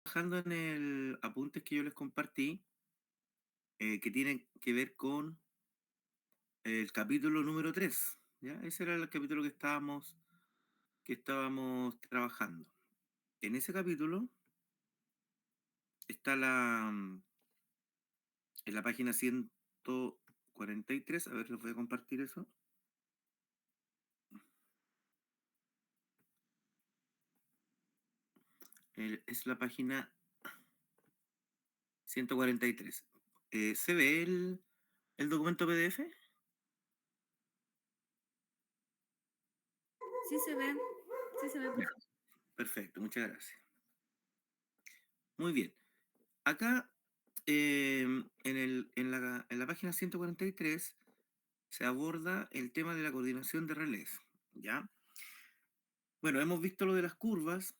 trabajando en el apuntes que yo les compartí, que tienen que ver con el capítulo número 3. ¿Ya? Ese era el capítulo que estábamos trabajando. En ese capítulo está en la página 143. A ver, les voy a compartir eso. Es la página 143. ¿Se ve el documento PDF? Sí se ve, sí se ve, Ya, profe. perfecto, muchas gracias. Muy bien. Acá, en la página 143, se aborda el tema de la coordinación de relés, ¿ya? Bueno, hemos visto lo de las curvas,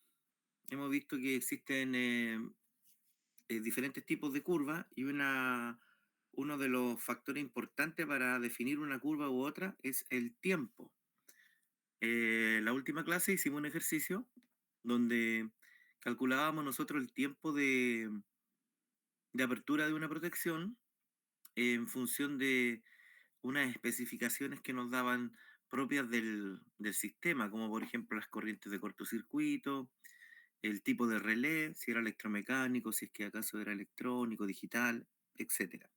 hemos visto que existen diferentes tipos de curvas y uno de los factores importantes para definir una curva u otra es el tiempo. La última clase hicimos un ejercicio donde calculábamos nosotros el tiempo de apertura de una protección en función de unas especificaciones que nos daban propias del sistema, como por ejemplo las corrientes de cortocircuito, el tipo de relé, si era electromecánico, si es que acaso era electrónico, digital, etcétera.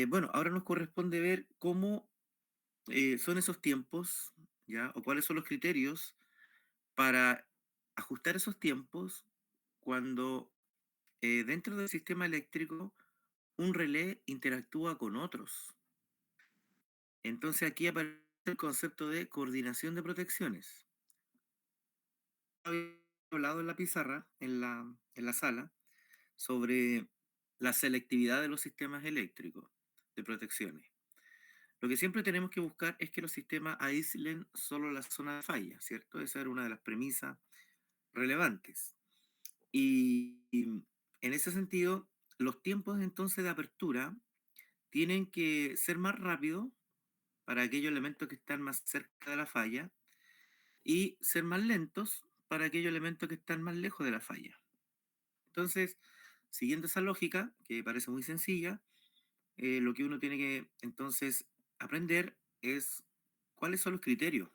Bueno, ahora nos corresponde ver cómo son esos tiempos, ¿ya? O cuáles son los criterios para ajustar esos tiempos cuando dentro del sistema eléctrico un relé interactúa con otros. Entonces aquí aparece el concepto de coordinación de protecciones. Había hablado en la pizarra, en la sala, sobre la selectividad de los sistemas eléctricos de protecciones. Lo que siempre tenemos que buscar es que los sistemas aíslen solo la zona de falla, ¿cierto? Esa era una de las premisas relevantes. Y en ese sentido, los tiempos entonces de apertura tienen que ser más rápidos para aquellos elementos que están más cerca de la falla y ser más lentos para aquellos elementos que están más lejos de la falla. Entonces, siguiendo esa lógica, que parece muy sencilla, lo que uno tiene que entonces aprender es cuáles son los criterios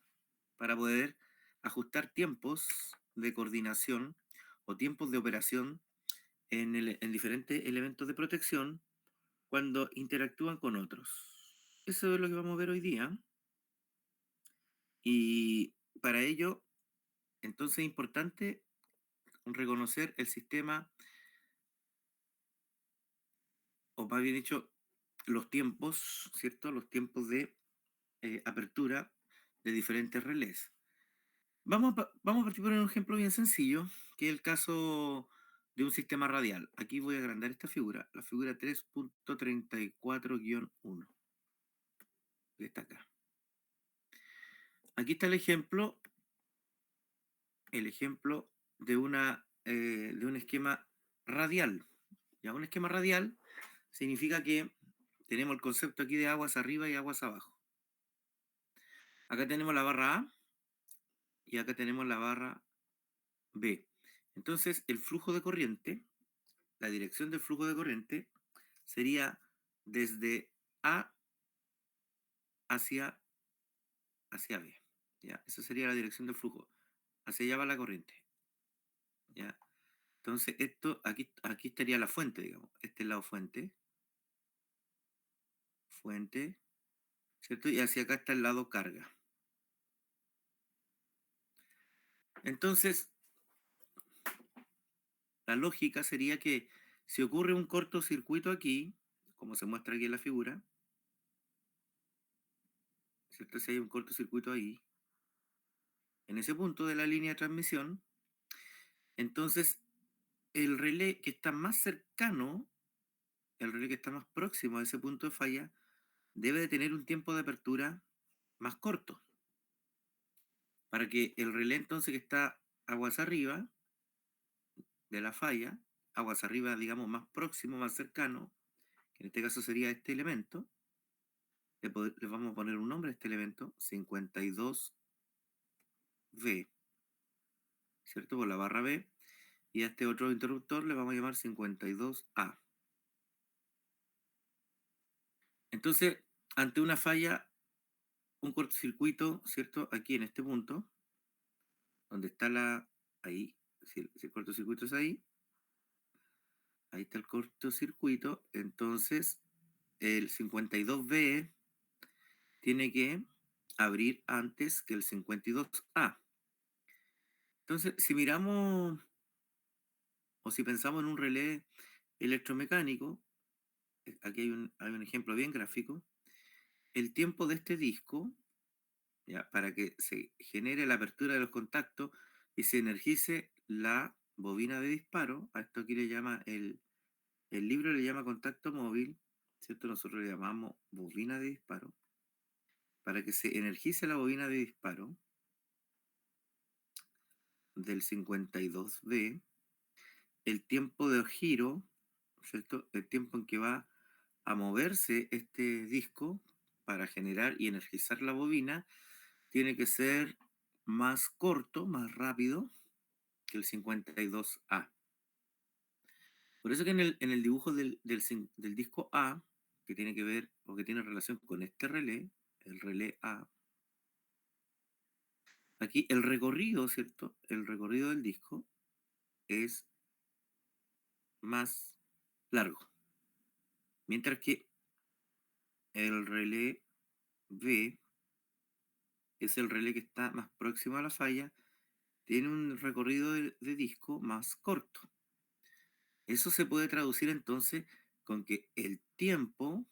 para poder ajustar tiempos de coordinación o tiempos de operación en diferentes elementos de protección cuando interactúan con otros. Eso es lo que vamos a ver hoy día. Y para ello, entonces es importante reconocer el sistema, o más bien dicho, los tiempos, ¿cierto? Los tiempos de apertura de diferentes relés. Vamos a partir por un ejemplo bien sencillo, que es el caso de un sistema radial. Aquí voy a agrandar esta figura, la figura 3.34-1, que está acá. Aquí está el ejemplo de un esquema radial. Ya, un esquema radial significa que tenemos el concepto aquí de aguas arriba y aguas abajo. Acá tenemos la barra A y acá tenemos la barra B. Entonces, el flujo de corriente, la dirección del flujo de corriente, sería desde A hacia, hacia B. ¿Ya? Esa sería la dirección del flujo. Hacia allá va la corriente. ¿Ya? Entonces, aquí estaría la fuente, digamos. Este es el lado fuente. Fuente, ¿cierto? Y hacia acá está el lado carga. Entonces, la lógica sería que si ocurre un cortocircuito aquí, como se muestra aquí en la figura, ¿cierto? Si hay un cortocircuito ahí, en ese punto de la línea de transmisión, entonces el relé que está más cercano, el relé que está más próximo a ese punto de falla, debe de tener un tiempo de apertura más corto, para que el relé entonces que está aguas arriba de la falla, aguas arriba, digamos, más próximo, más cercano, que en este caso sería este elemento, le vamos a poner un nombre a este elemento, 52V, ¿cierto? Por la barra B. y a este otro interruptor le vamos a llamar 52A. Entonces, ante una falla, un cortocircuito, ¿cierto? Aquí en este punto, donde está ahí, si el cortocircuito es ahí está el cortocircuito, entonces el 52B tiene que abrir antes que el 52A. Entonces, si miramos o si pensamos en un relé electromecánico, aquí hay un ejemplo bien gráfico, el tiempo de este disco, ¿ya? Para que se genere la apertura de los contactos y se energice la bobina de disparo, a esto aquí le llama el libro le llama contacto móvil, ¿cierto? Nosotros le llamamos bobina de disparo. Para que se energice la bobina de disparo del 52B, el tiempo de giro, ¿cierto? El tiempo en que va a moverse este disco para generar y energizar la bobina tiene que ser más corto, más rápido que el 52A. Por eso que en el dibujo del disco A, que tiene que ver o que tiene relación con este relé, el relé A, aquí el recorrido, ¿cierto? El recorrido del disco es más largo, mientras que el relé B es el relé que está más próximo a la falla, tiene un recorrido de disco más corto. Eso se puede traducir entonces con que el tiempo,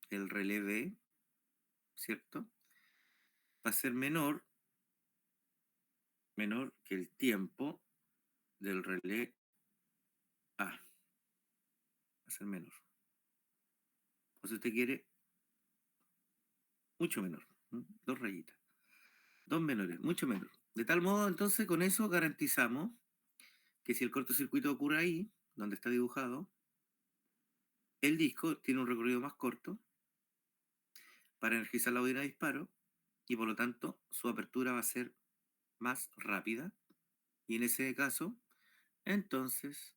el relé B, ¿cierto? Va a ser menor que el tiempo del relé A. Va a ser menor. O si usted quiere, mucho menor. Dos rayitas. Dos menores, mucho menor. De tal modo, entonces, con eso garantizamos que si el cortocircuito ocurre ahí, donde está dibujado, el disco tiene un recorrido más corto para energizar la bobina de disparo y por lo tanto su apertura va a ser más rápida. Y en ese caso, entonces,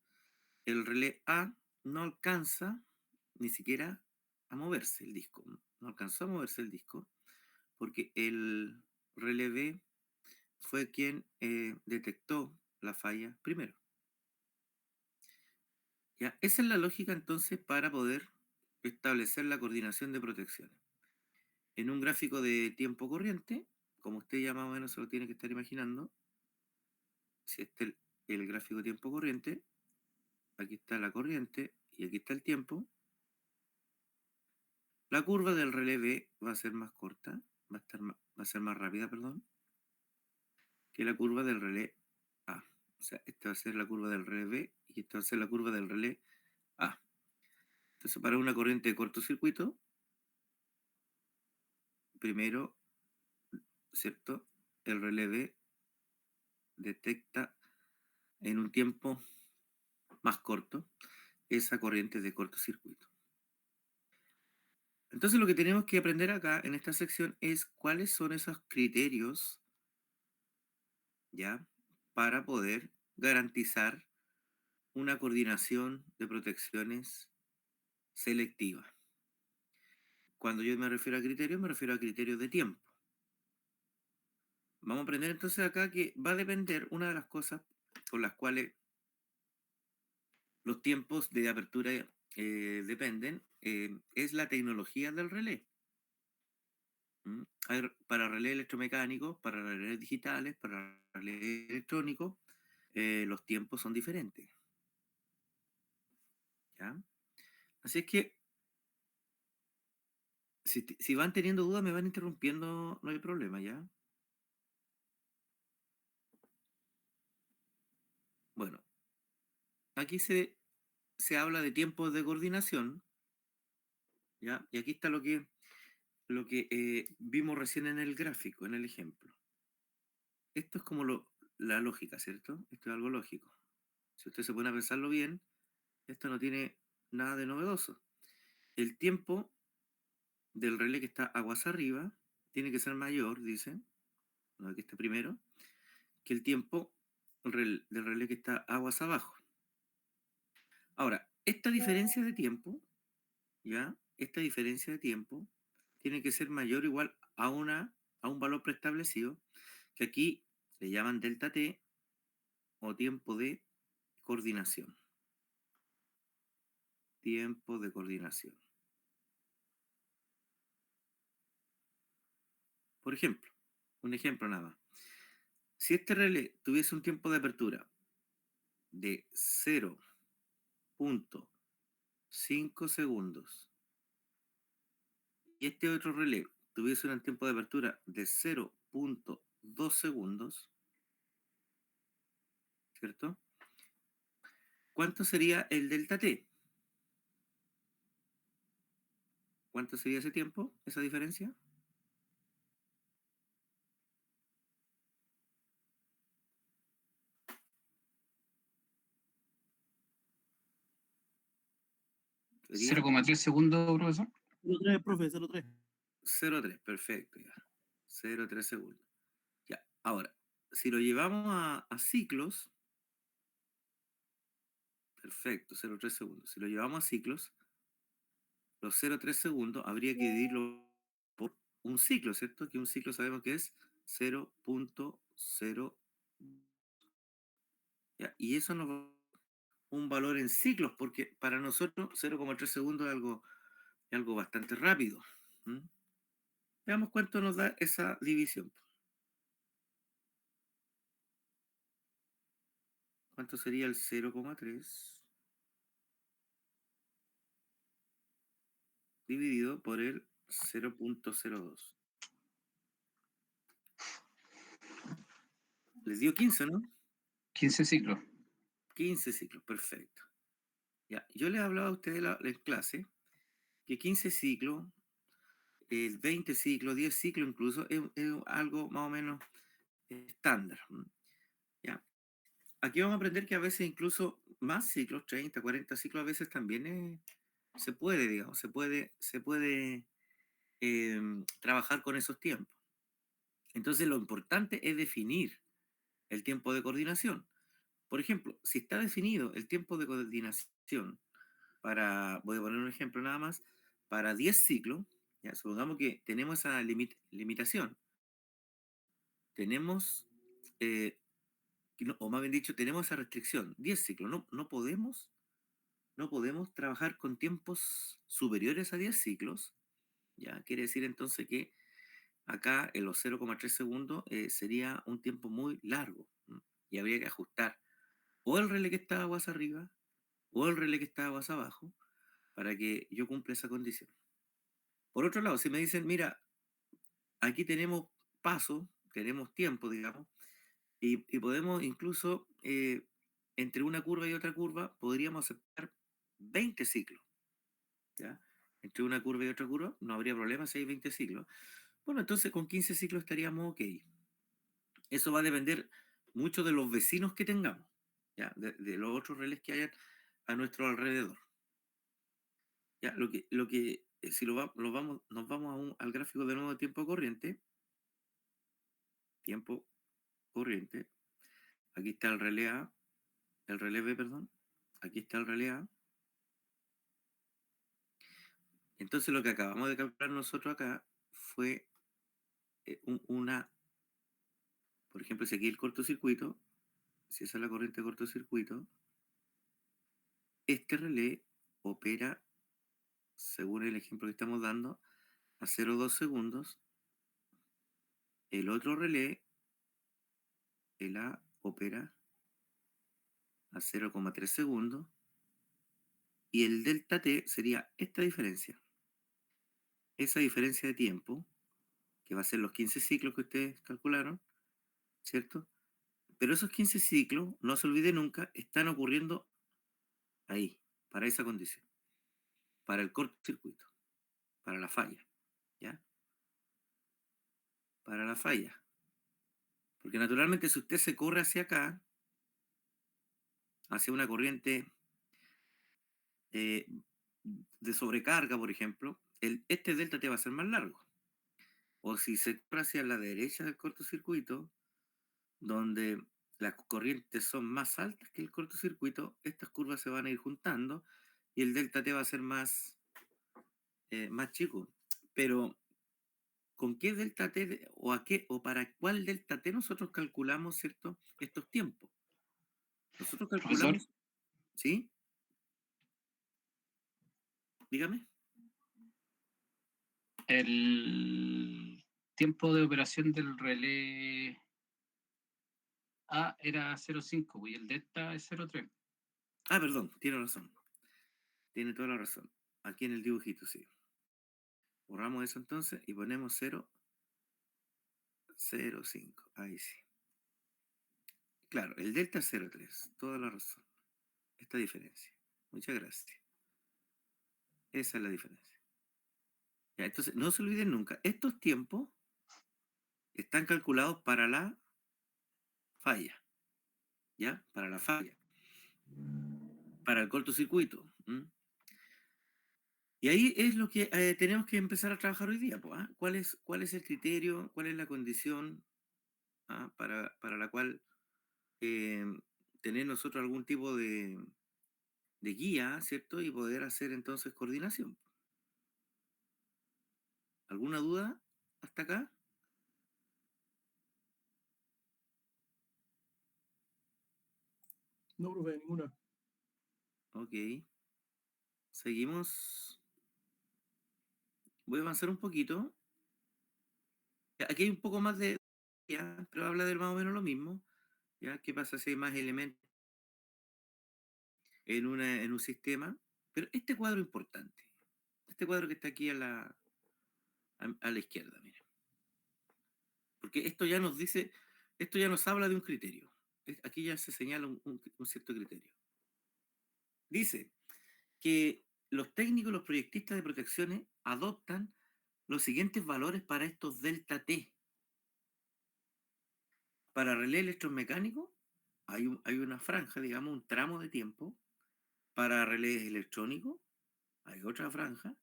el relé A no alcanza ni siquiera a moverse el disco. No alcanzó a moverse el disco porque el relé B fue quien detectó la falla primero. ¿Ya? Esa es la lógica entonces para poder establecer la coordinación de protecciones. En un gráfico de tiempo corriente, como usted ya más o menos se lo tiene que estar imaginando, si este es el gráfico de tiempo corriente, aquí está la corriente y aquí está el tiempo, la curva del relé B va a ser más corta, va a ser más rápida, perdón, que la curva del relé A. O sea, esta va a ser la curva del relé B y esta va a ser la curva del relé A. Entonces, para una corriente de cortocircuito, primero, ¿cierto? El relé B detecta en un tiempo más corto esa corriente de cortocircuito. Entonces lo que tenemos que aprender acá en esta sección es cuáles son esos criterios, ¿ya? Para poder garantizar una coordinación de protecciones selectiva. Cuando yo me refiero a criterios, me refiero a criterios de tiempo. Vamos a aprender entonces acá que va a depender una de las cosas por las cuales los tiempos de apertura dependen, es la tecnología del relé. Hay para relés electromecánicos, para relés digitales, para relés electrónicos, los tiempos son diferentes. ¿Ya? Así es que si van teniendo dudas, me van interrumpiendo, no hay problema, ¿ya? Bueno, aquí se habla de tiempos de coordinación, ¿ya? Y aquí está lo que vimos recién en el gráfico, en el ejemplo. Esto es como la lógica, ¿cierto? Esto es algo lógico. Si usted se pone a pensarlo bien, esto no tiene nada de novedoso. El tiempo del relé que está aguas arriba tiene que ser mayor, dice, no, que esté primero, que el tiempo del relé que está aguas abajo. Ahora, esta diferencia de tiempo, ¿ya? Esta diferencia de tiempo tiene que ser mayor o igual a un valor preestablecido, que aquí le llaman delta t o tiempo de coordinación. Tiempo de coordinación. Por ejemplo, un ejemplo nada más. Si este relé tuviese un tiempo de apertura de 0.5 segundos y este otro relé tuviese un tiempo de apertura de 0.2 segundos, ¿cierto? ¿Cuánto sería el delta t? ¿Cuánto sería ese tiempo, esa diferencia? Sería 0,3 segundos, profesor. 0,3, profe, 0,3. 0,3, perfecto, ya. 0,3 segundos. Ya, ahora, si lo llevamos a ciclos, perfecto, 0,3 segundos. Si lo llevamos a ciclos, los 0,3 segundos habría que dividirlo por un ciclo, ¿cierto? Que un ciclo sabemos que es 0.0. ¿Ya? Y eso nos va un valor en ciclos, porque para nosotros 0,3 segundos es algo bastante rápido. ¿Mm? Veamos cuánto nos da esa división. ¿Cuánto sería el 0,3 dividido por el 0.02? Les dio 15, ¿no? 15 ciclos. 15 ciclos, perfecto. Ya, yo les he hablado a ustedes en clase que 15 ciclos, 20 ciclos, 10 ciclos incluso, es algo más o menos estándar. ¿Ya? Aquí vamos a aprender que a veces incluso más ciclos, 30, 40 ciclos, a veces también se puede, digamos, se puede trabajar con esos tiempos. Entonces lo importante es definir el tiempo de coordinación. Por ejemplo, si está definido el tiempo de coordinación voy a poner un ejemplo nada más, para 10 ciclos, ya, supongamos que tenemos esa limitación, tenemos, o más bien dicho, tenemos esa restricción, 10 ciclos, no podemos trabajar con tiempos superiores a 10 ciclos, ya, quiere decir entonces que acá en los 0,3 segundos sería un tiempo muy largo, y habría que ajustar o el relé que está aguas arriba o el relé que está aguas abajo para que yo cumpla esa condición. Por otro lado, si me dicen, mira, aquí tenemos paso, tenemos tiempo, digamos, y podemos incluso, entre una curva y otra curva, podríamos aceptar 20 ciclos, ¿ya? Entre una curva y otra curva no habría problema si hay 20 ciclos. Bueno, entonces con 15 ciclos estaríamos ok. Eso va a depender mucho de los vecinos que tengamos, ¿ya? De los otros relés que hayan a nuestro alrededor. Ya, si nos vamos al gráfico de nuevo de tiempo corriente, aquí está el relé A, el relé B, perdón, aquí está el relé A. Entonces lo que acabamos de calcular nosotros acá fue por ejemplo, si aquí el cortocircuito, si esa es la corriente de cortocircuito, este relé opera, según el ejemplo que estamos dando, a 0,2 segundos. El otro relé, el A, opera a 0,3 segundos. Y el delta T sería esta diferencia. Esa diferencia de tiempo, que va a ser los 15 ciclos que ustedes calcularon, ¿cierto? Pero esos 15 ciclos, no se olvide nunca, están ocurriendo ahí, para esa condición, para el cortocircuito, para la falla, ¿ya? Para la falla. Porque naturalmente si usted se corre hacia acá, hacia una corriente eh, de sobrecarga, por ejemplo, este delta T va a ser más largo. O si se corre hacia la derecha del cortocircuito, donde las corrientes son más altas que el cortocircuito, estas curvas se van a ir juntando y el delta T va a ser más chico. Pero, ¿con qué delta T o a qué o para cuál delta T nosotros calculamos, ¿cierto? Estos tiempos. Nosotros Profesor, calculamos, ¿sí? Dígame. el tiempo de operación del relé A era 0,5 y el delta es 0,3. Ah, perdón, tiene razón. Tiene toda la razón. Aquí en el dibujito, sí. Borramos eso entonces y ponemos 0, 0, 5. Ahí sí. Claro, el delta es 0,3. Toda la razón. Esta diferencia. Muchas gracias. Esa es la diferencia. Ya, entonces, no se olviden nunca. Estos tiempos están calculados para la falla. ¿Ya? Para la falla. Para el cortocircuito. ¿M? Y ahí es lo que tenemos que empezar a trabajar hoy día. ¿Ah? ¿Cuál es el criterio? ¿Cuál es la condición para la cual eh, tener nosotros algún tipo de guía, ¿cierto? Y poder hacer entonces coordinación. ¿Alguna duda hasta acá? No, profe, ninguna. Ok. Seguimos. Voy a avanzar un poquito. Aquí hay un poco más de... ¿Ya? Pero habla de más o menos lo mismo. ¿Ya? ¿Qué pasa si hay más elementos en un sistema? Pero este cuadro es importante. Este cuadro que está aquí a la izquierda, miren. Porque esto ya nos dice, esto ya nos habla de un criterio. Aquí ya se señala un cierto criterio. Dice que los técnicos, los proyectistas de protecciones adoptan los siguientes valores para estos delta T. Para relé electromecánico hay una franja, digamos, un tramo de tiempo. Para relés electrónicos hay otra franja.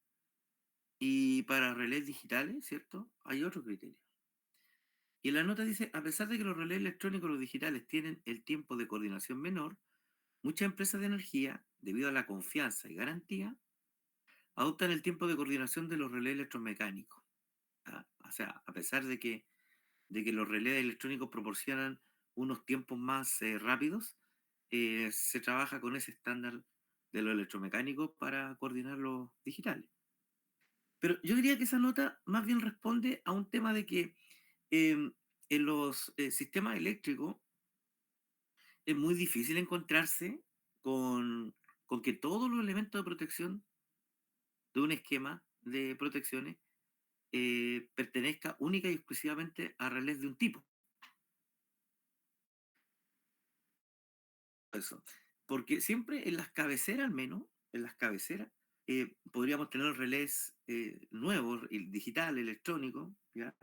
Y para relés digitales, ¿cierto? Hay otro criterio. Y en la nota dice, a pesar de que los relés electrónicos y los digitales tienen el tiempo de coordinación menor, muchas empresas de energía, debido a la confianza y garantía, adoptan el tiempo de coordinación de los relés electromecánicos. ¿Ah? O sea, a pesar de que los relés electrónicos proporcionan unos tiempos más rápidos, se trabaja con ese estándar de los electromecánicos para coordinar los digitales. Pero yo diría que esa nota más bien responde a un tema de que en los sistemas eléctricos es muy difícil encontrarse con, con que todos los elementos de protección de un esquema de protecciones pertenezca única y exclusivamente a relés de un tipo. Eso. Porque siempre en las cabeceras, al menos, en las cabeceras, podríamos tener relés nuevos, digital, electrónico, ¿ya?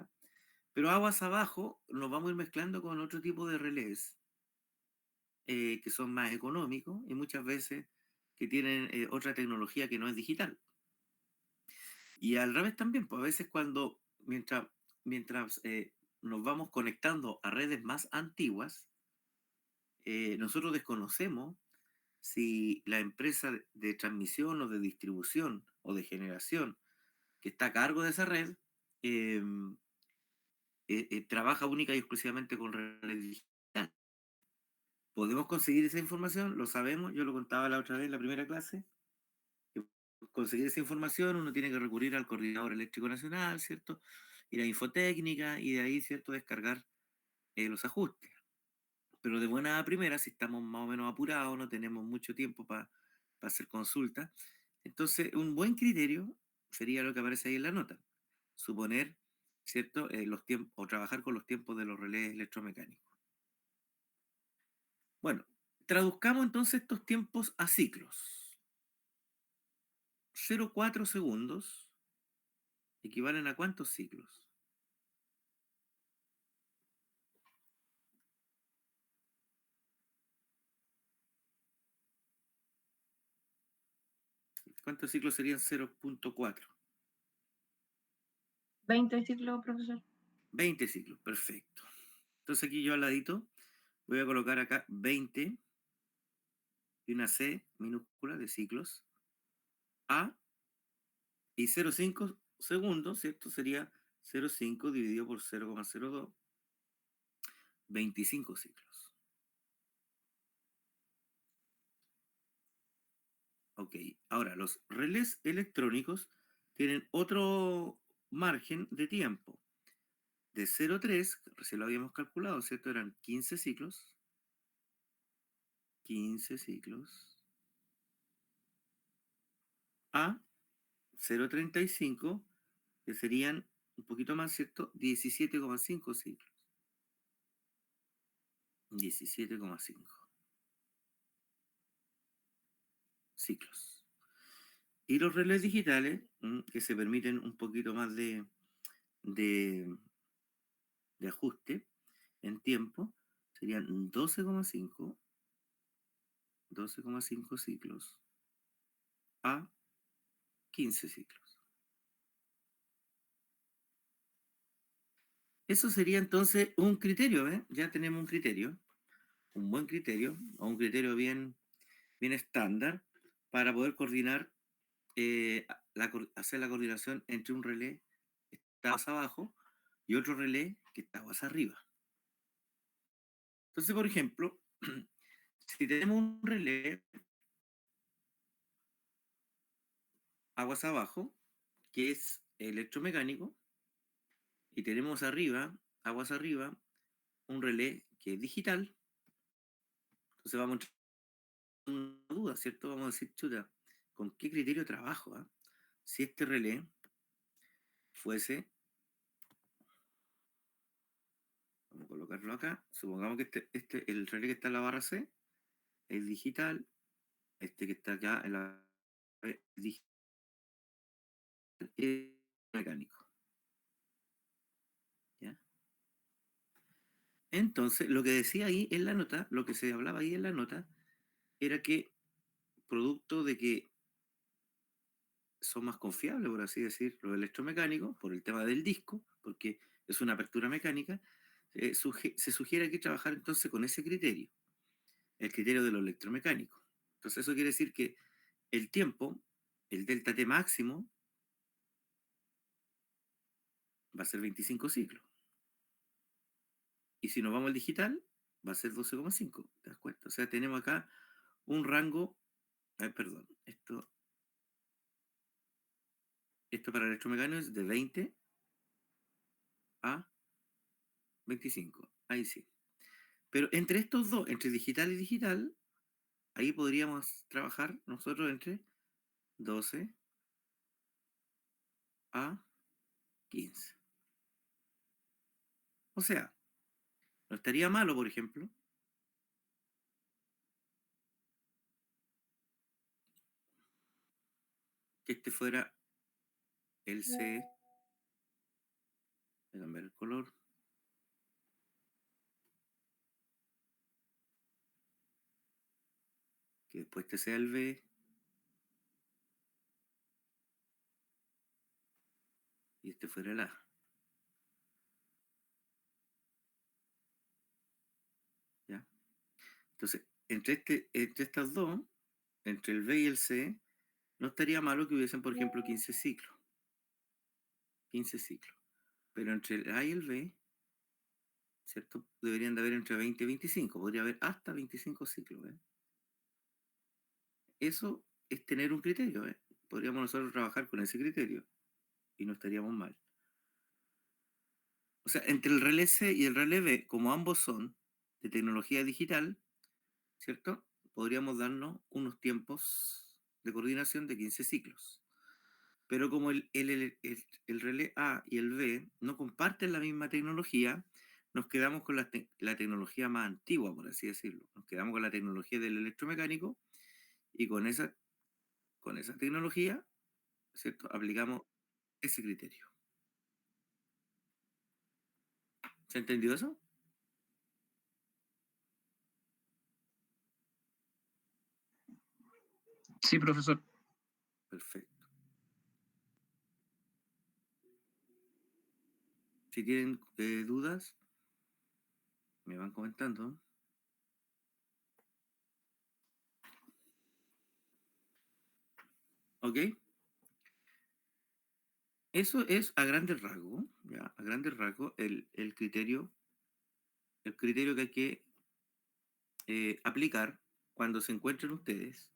Pero aguas abajo nos vamos a ir mezclando con otro tipo de relés que son más económicos y muchas veces que tienen otra tecnología que no es digital. Y al revés también, pues a veces mientras nos vamos conectando a redes más antiguas, nosotros desconocemos si la empresa de transmisión o de distribución o de generación que está a cargo de esa red eh, trabaja única y exclusivamente con redes digitales. ¿Podemos conseguir esa información? Lo sabemos, yo lo contaba la otra vez en la primera clase. Conseguir esa información uno tiene que recurrir al Coordinador Eléctrico Nacional, ¿cierto? Ir a Infotécnica y de ahí, ¿cierto?, descargar los ajustes. Pero de buena a primera, si estamos más o menos apurados, no tenemos mucho tiempo para hacer consultas, entonces un buen criterio sería lo que aparece ahí en la nota. Suponer, ¿cierto?, los tiempos, o trabajar con los tiempos de los relés electromecánicos. Bueno, traduzcamos entonces estos tiempos a ciclos. 0,4 segundos equivalen a ¿cuántos ciclos? ¿Cuántos ciclos serían 0,4? 20 ciclos, profesor. 20 ciclos, perfecto. Entonces aquí yo al ladito voy a colocar acá 20 y una C minúscula de ciclos A y 0,5 segundos, ¿cierto? Sería 0,5 dividido por 0,02, 25 ciclos. Ok, ahora los relés electrónicos tienen otro margen de tiempo. De 0,3, recién lo habíamos calculado, ¿cierto? Eran 15 ciclos. 15 ciclos. A 0,35, que serían un poquito más, ¿cierto? 17,5 ciclos. 17,5 ciclos. Y los relés digitales, que se permiten un poquito más de ajuste en tiempo, serían 12,5 ciclos a 15 ciclos. Eso sería entonces un criterio, ¿eh? Ya tenemos un criterio, un buen criterio, o un criterio bien estándar para poder coordinar, hacer la coordinación entre un relé que está más abajo y otro relé que está más arriba. Entonces, por ejemplo, si tenemos un relé aguas abajo, que es electromecánico, y tenemos arriba, aguas arriba, un relé que es digital, entonces vamos a entrar en una duda, ¿cierto? Vamos a decir, chuta, ¿con qué criterio trabajo? ¿Ah? Si este relé fuese, vamos a colocarlo acá, supongamos que el relé que está en la barra C es digital, este que está acá en la digital es mecánico. ¿Ya? Entonces, lo que decía ahí en la nota, lo que se hablaba ahí en la nota, era que producto de que son más confiables, por así decir, los electromecánicos, por el tema del disco, porque es una apertura mecánica, se sugiere que trabajar entonces con ese criterio, el criterio de lo electromecánico. Entonces eso quiere decir que el tiempo, el delta T máximo, va a ser 25 ciclos. Y si nos vamos al digital, va a ser 12,5, ¿te das cuenta? O sea, tenemos acá un rango, perdón, esto para electromecánicos es de 20 a 25, ahí sí. Pero entre estos dos, entre digital y digital, ahí podríamos trabajar nosotros entre 12 a 15. O sea, no estaría malo, por ejemplo, que este fuera el C, voy a cambiar el color, que después este sea el B, y este fuera el A. ¿Ya? Entonces, entre estas dos, entre el B y el C, no estaría malo que hubiesen, por ejemplo, 15 ciclos. 15 ciclos. Pero entre el A y el B, ¿cierto? Deberían de haber entre 20 y 25. Podría haber hasta 25 ciclos. ¿Eh? Eso es tener un criterio. ¿Eh? Podríamos nosotros trabajar con ese criterio y no estaríamos mal. O sea, entre el relé C y el relé B, como ambos son de tecnología digital, ¿cierto? Podríamos darnos unos tiempos de coordinación de 15 ciclos. Pero como el relé A y el B no comparten la misma tecnología, nos quedamos con la tecnología más antigua, por así decirlo. Nos quedamos con la tecnología del electromecánico y con esa tecnología, ¿cierto? Aplicamos ese criterio. ¿Se entendió eso? Sí, profesor. Perfecto. Si tienen dudas, me van comentando. ¿Ok? Eso es a grandes rasgos, ¿ya? A grandes rasgos el criterio que hay que aplicar cuando se encuentren ustedes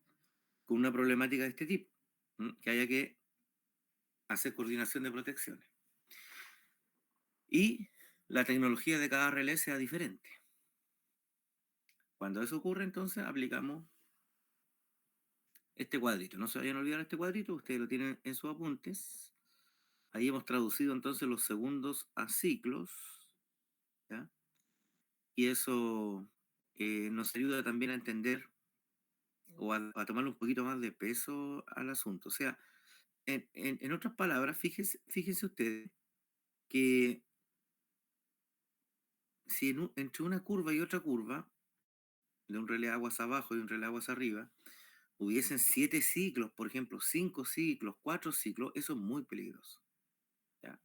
con una problemática de este tipo, que haya que hacer coordinación de protecciones. Y la tecnología de cada relé sea diferente. Cuando eso ocurre, entonces aplicamos este cuadrito. No se vayan a olvidar este cuadrito, ustedes lo tienen en sus apuntes. Ahí hemos traducido entonces los segundos a ciclos, ¿ya? Y eso nos ayuda también a entender o a tomarle un poquito más de peso al asunto. O sea, en otras palabras, fíjense ustedes que si entre una curva y otra curva, de un relé aguas abajo y un relé aguas arriba, hubiesen 7 ciclos, por ejemplo, 5 ciclos, 4 ciclos, eso es muy peligroso, ¿ya?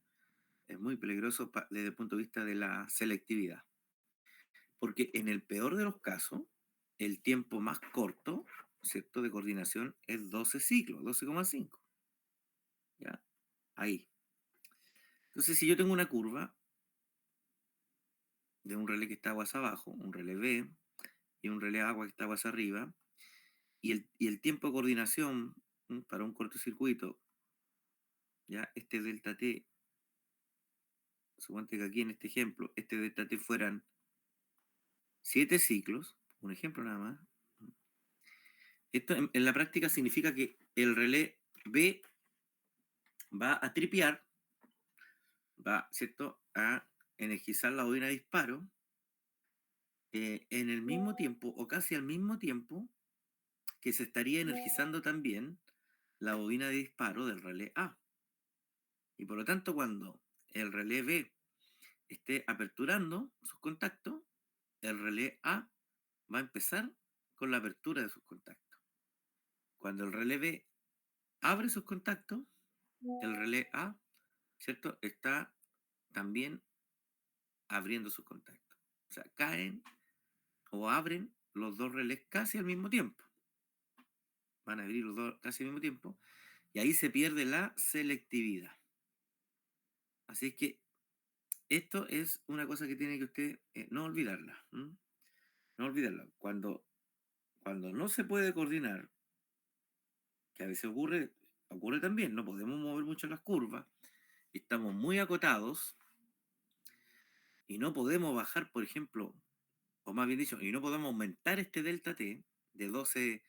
Es muy peligroso desde el punto de vista de la selectividad. Porque en el peor de los casos, el tiempo más corto, ¿cierto?, de coordinación es 12 ciclos, 12,5. ¿Ya? Ahí. Entonces, si yo tengo una curva de un relé que está aguas abajo, un relé B, y un relé agua que está aguas arriba, y el tiempo de coordinación para un cortocircuito, ya este delta T, suponte que aquí en este ejemplo, este delta T fueran 7 ciclos, un ejemplo nada más. Esto en la práctica significa que el relé B va a tripear, va, ¿cierto?, a energizar la bobina de disparo en el mismo tiempo o casi al mismo tiempo que se estaría energizando también la bobina de disparo del relé A. Y por lo tanto, cuando el relé B esté aperturando sus contactos, el relé A va a empezar con la apertura de sus contactos. Cuando el relé B abre sus contactos, el relé A, ¿cierto?, está también abriendo sus contactos. O sea, caen o abren los dos relés casi al mismo tiempo. Van a abrir los dos casi al mismo tiempo. Y ahí se pierde la selectividad. Así es que esto es una cosa que tiene que usted no olvidarla. No olvidarla. Cuando no se puede coordinar, que a veces ocurre también, no podemos mover mucho las curvas, estamos muy acotados y no podemos bajar, por ejemplo, o más bien dicho, y no podemos aumentar este delta T de 12,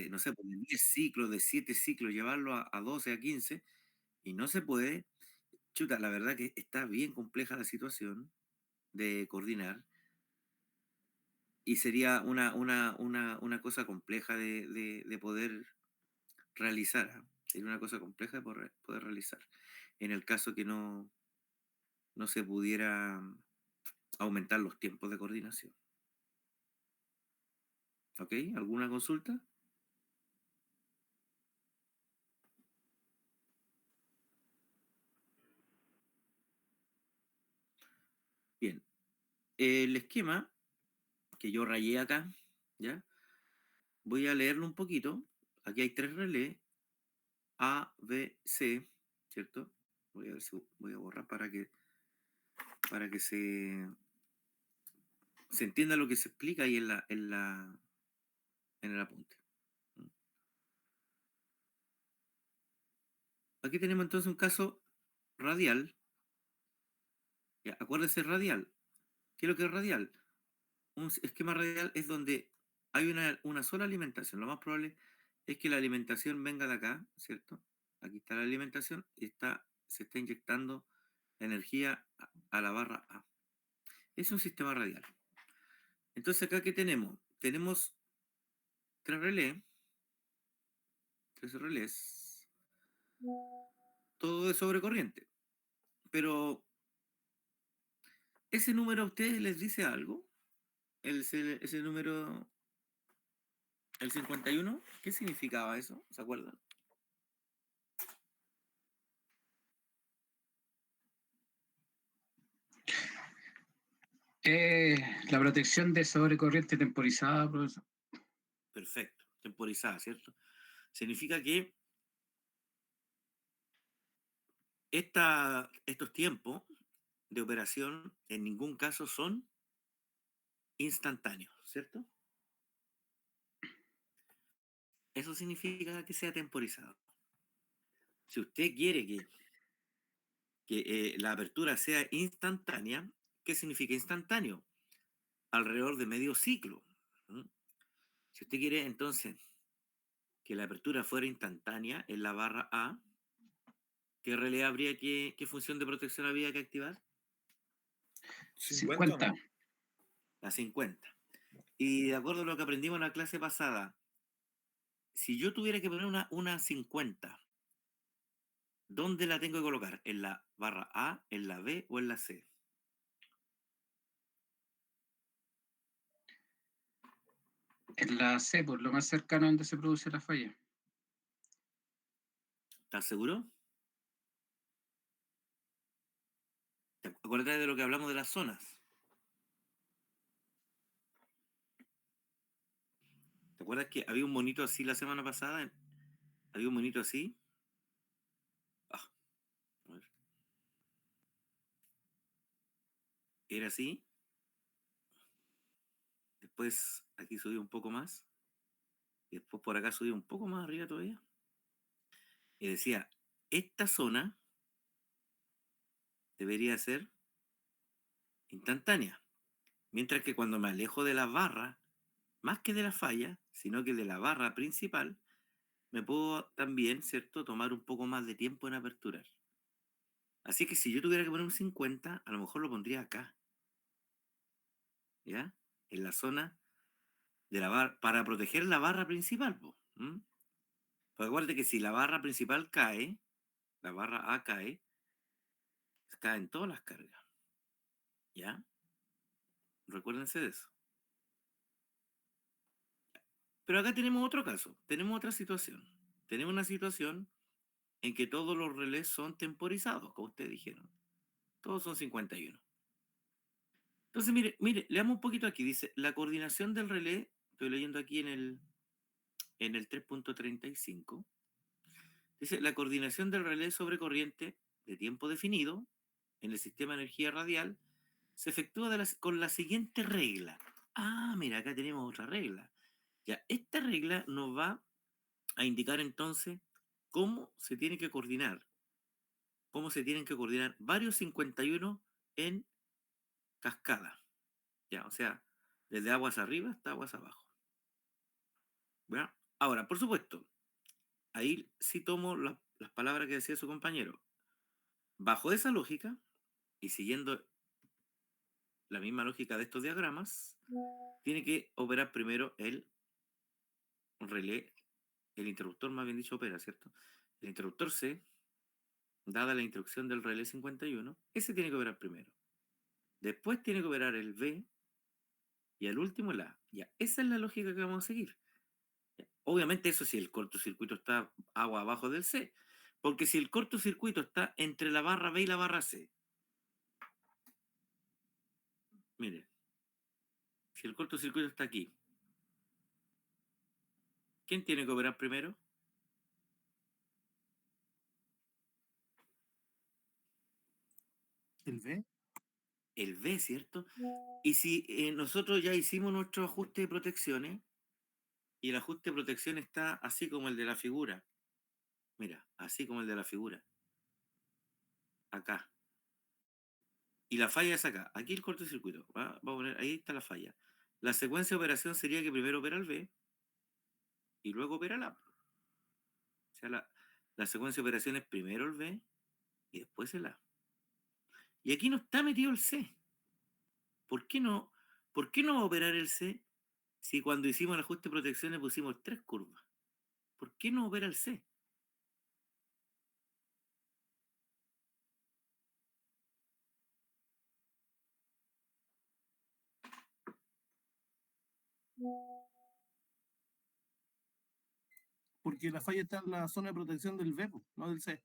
no sé, pues, de 10 ciclos, de 7 ciclos, llevarlo a 12, a 15, y no se puede. Chuta, la verdad que está bien compleja la situación de coordinar y sería una cosa compleja de poder realizar. Sería una cosa compleja de poder realizar. En el caso que no se pudiera aumentar los tiempos de coordinación. ¿Ok? ¿Alguna consulta? Bien. El esquema que yo rayé acá, ¿ya? Voy a leerlo un poquito. Aquí hay 3 relés, A, B, C, ¿cierto? Voy a ver si voy a borrar para que se entienda lo que se explica ahí en el apunte. Aquí tenemos entonces un caso radial. Ya, acuérdese radial. ¿Qué es lo que es radial? Un esquema radial es donde hay una sola alimentación. Lo más probable es que la alimentación venga de acá, ¿cierto? Aquí está la alimentación y se está inyectando energía a la barra A. Es un sistema radial. Entonces acá, ¿qué tenemos? Tenemos 3 relés, todo de sobrecorriente. Pero, ¿ese número a ustedes les dice algo? Ese número, el 51, ¿qué significaba eso? ¿Se acuerdan? La protección de sobrecorriente temporizada, profesor. Perfecto, temporizada, ¿cierto? Significa que estos tiempos de operación en ningún caso son instantáneos, ¿cierto? Eso significa que sea temporizado. Si usted quiere que la apertura sea instantánea, ¿qué significa instantáneo? Alrededor de medio ciclo. ¿Mm? Si usted quiere entonces que la apertura fuera instantánea en la barra A, ¿qué relé habría qué función de protección había que activar? 50. La 50. Y de acuerdo a lo que aprendimos en la clase pasada, si yo tuviera que poner una 50, ¿dónde la tengo que colocar? ¿En la barra A, en la B o en la C? En la C, por lo más cercano donde se produce la falla. ¿Estás seguro? ¿Te acuerdas de lo que hablamos de las zonas? ¿Te acuerdas que había un monito así la semana pasada? Había un monito así. Ah, a ver. Era así. Después aquí subí un poco más. Y después por acá subí un poco más arriba todavía. Y decía, esta zona debería ser instantánea. Mientras que cuando me alejo de la barra, más que de la falla, sino que de la barra principal, me puedo también, ¿cierto?, tomar un poco más de tiempo en aperturar. Así que si yo tuviera que poner un 50, a lo mejor lo pondría acá, ¿ya? En la zona de la barra, para proteger la barra principal, po. Porque acuérdate que si la barra principal cae, la barra A cae, caen todas las cargas, ¿ya? Recuérdense de eso. Pero acá tenemos otro caso, tenemos otra situación. Tenemos una situación en que todos los relés son temporizados, como ustedes dijeron. Todos son 51. Entonces, mire, leamos un poquito aquí. Dice, la coordinación del relé, estoy leyendo aquí en el 3.35, dice, la coordinación del relé sobre corriente de tiempo definido en el sistema de energía radial se efectúa con la siguiente regla. Ah, mira, acá tenemos otra regla. Ya, esta regla nos va a indicar entonces cómo se tiene que coordinar, cómo se tienen que coordinar varios 51 en cascada. Ya, o sea, desde aguas arriba hasta aguas abajo. ¿Verdad? Ahora, por supuesto, ahí sí tomo las palabras que decía su compañero. Bajo esa lógica y siguiendo la misma lógica de estos diagramas, tiene que operar primero el relé, el interruptor más bien dicho opera, ¿cierto? El interruptor C, dada la instrucción del relé 51, ese tiene que operar primero. Después tiene que operar el B y al último el A. Ya, esa es la lógica que vamos a seguir. Obviamente eso si el cortocircuito está agua abajo del C, porque si el cortocircuito está entre la barra B y la barra C, mire, si el cortocircuito está aquí, ¿quién tiene que operar primero? ¿El B? El B, ¿cierto? Y si nosotros ya hicimos nuestro ajuste de protecciones, y el ajuste de protección está así como el de la figura, mira, así como el de la figura, acá. Y la falla es acá, aquí el cortocircuito, va a poner, ahí está la falla. La secuencia de operación sería que primero opera el B y luego opera el A. O sea, la secuencia de operaciones primero el B y después el A. Y aquí no está metido el C. ¿Por qué no? ¿Por qué no va a operar el C si cuando hicimos el ajuste de protección le pusimos 3 curvas? ¿Por qué no opera el C? Porque la falla está en la zona de protección del B, no del C.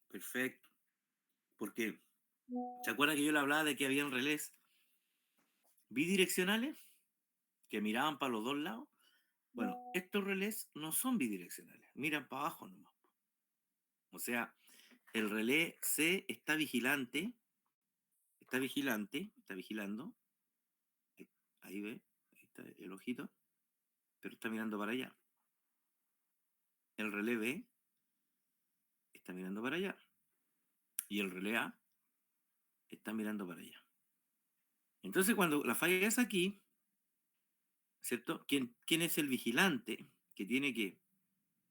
Perfecto. Porque, ¿se acuerda que yo le hablaba de que habían relés bidireccionales que miraban para los dos lados? Bueno, estos relés no son bidireccionales, miran para abajo nomás. O sea, el relé C está vigilante, está vigilando, ahí ve, ahí está el ojito, pero está mirando para allá. El relé B está mirando para allá. Y el relé A está mirando para allá. Entonces, cuando la falla es aquí, ¿cierto? ¿Quién es el vigilante que tiene que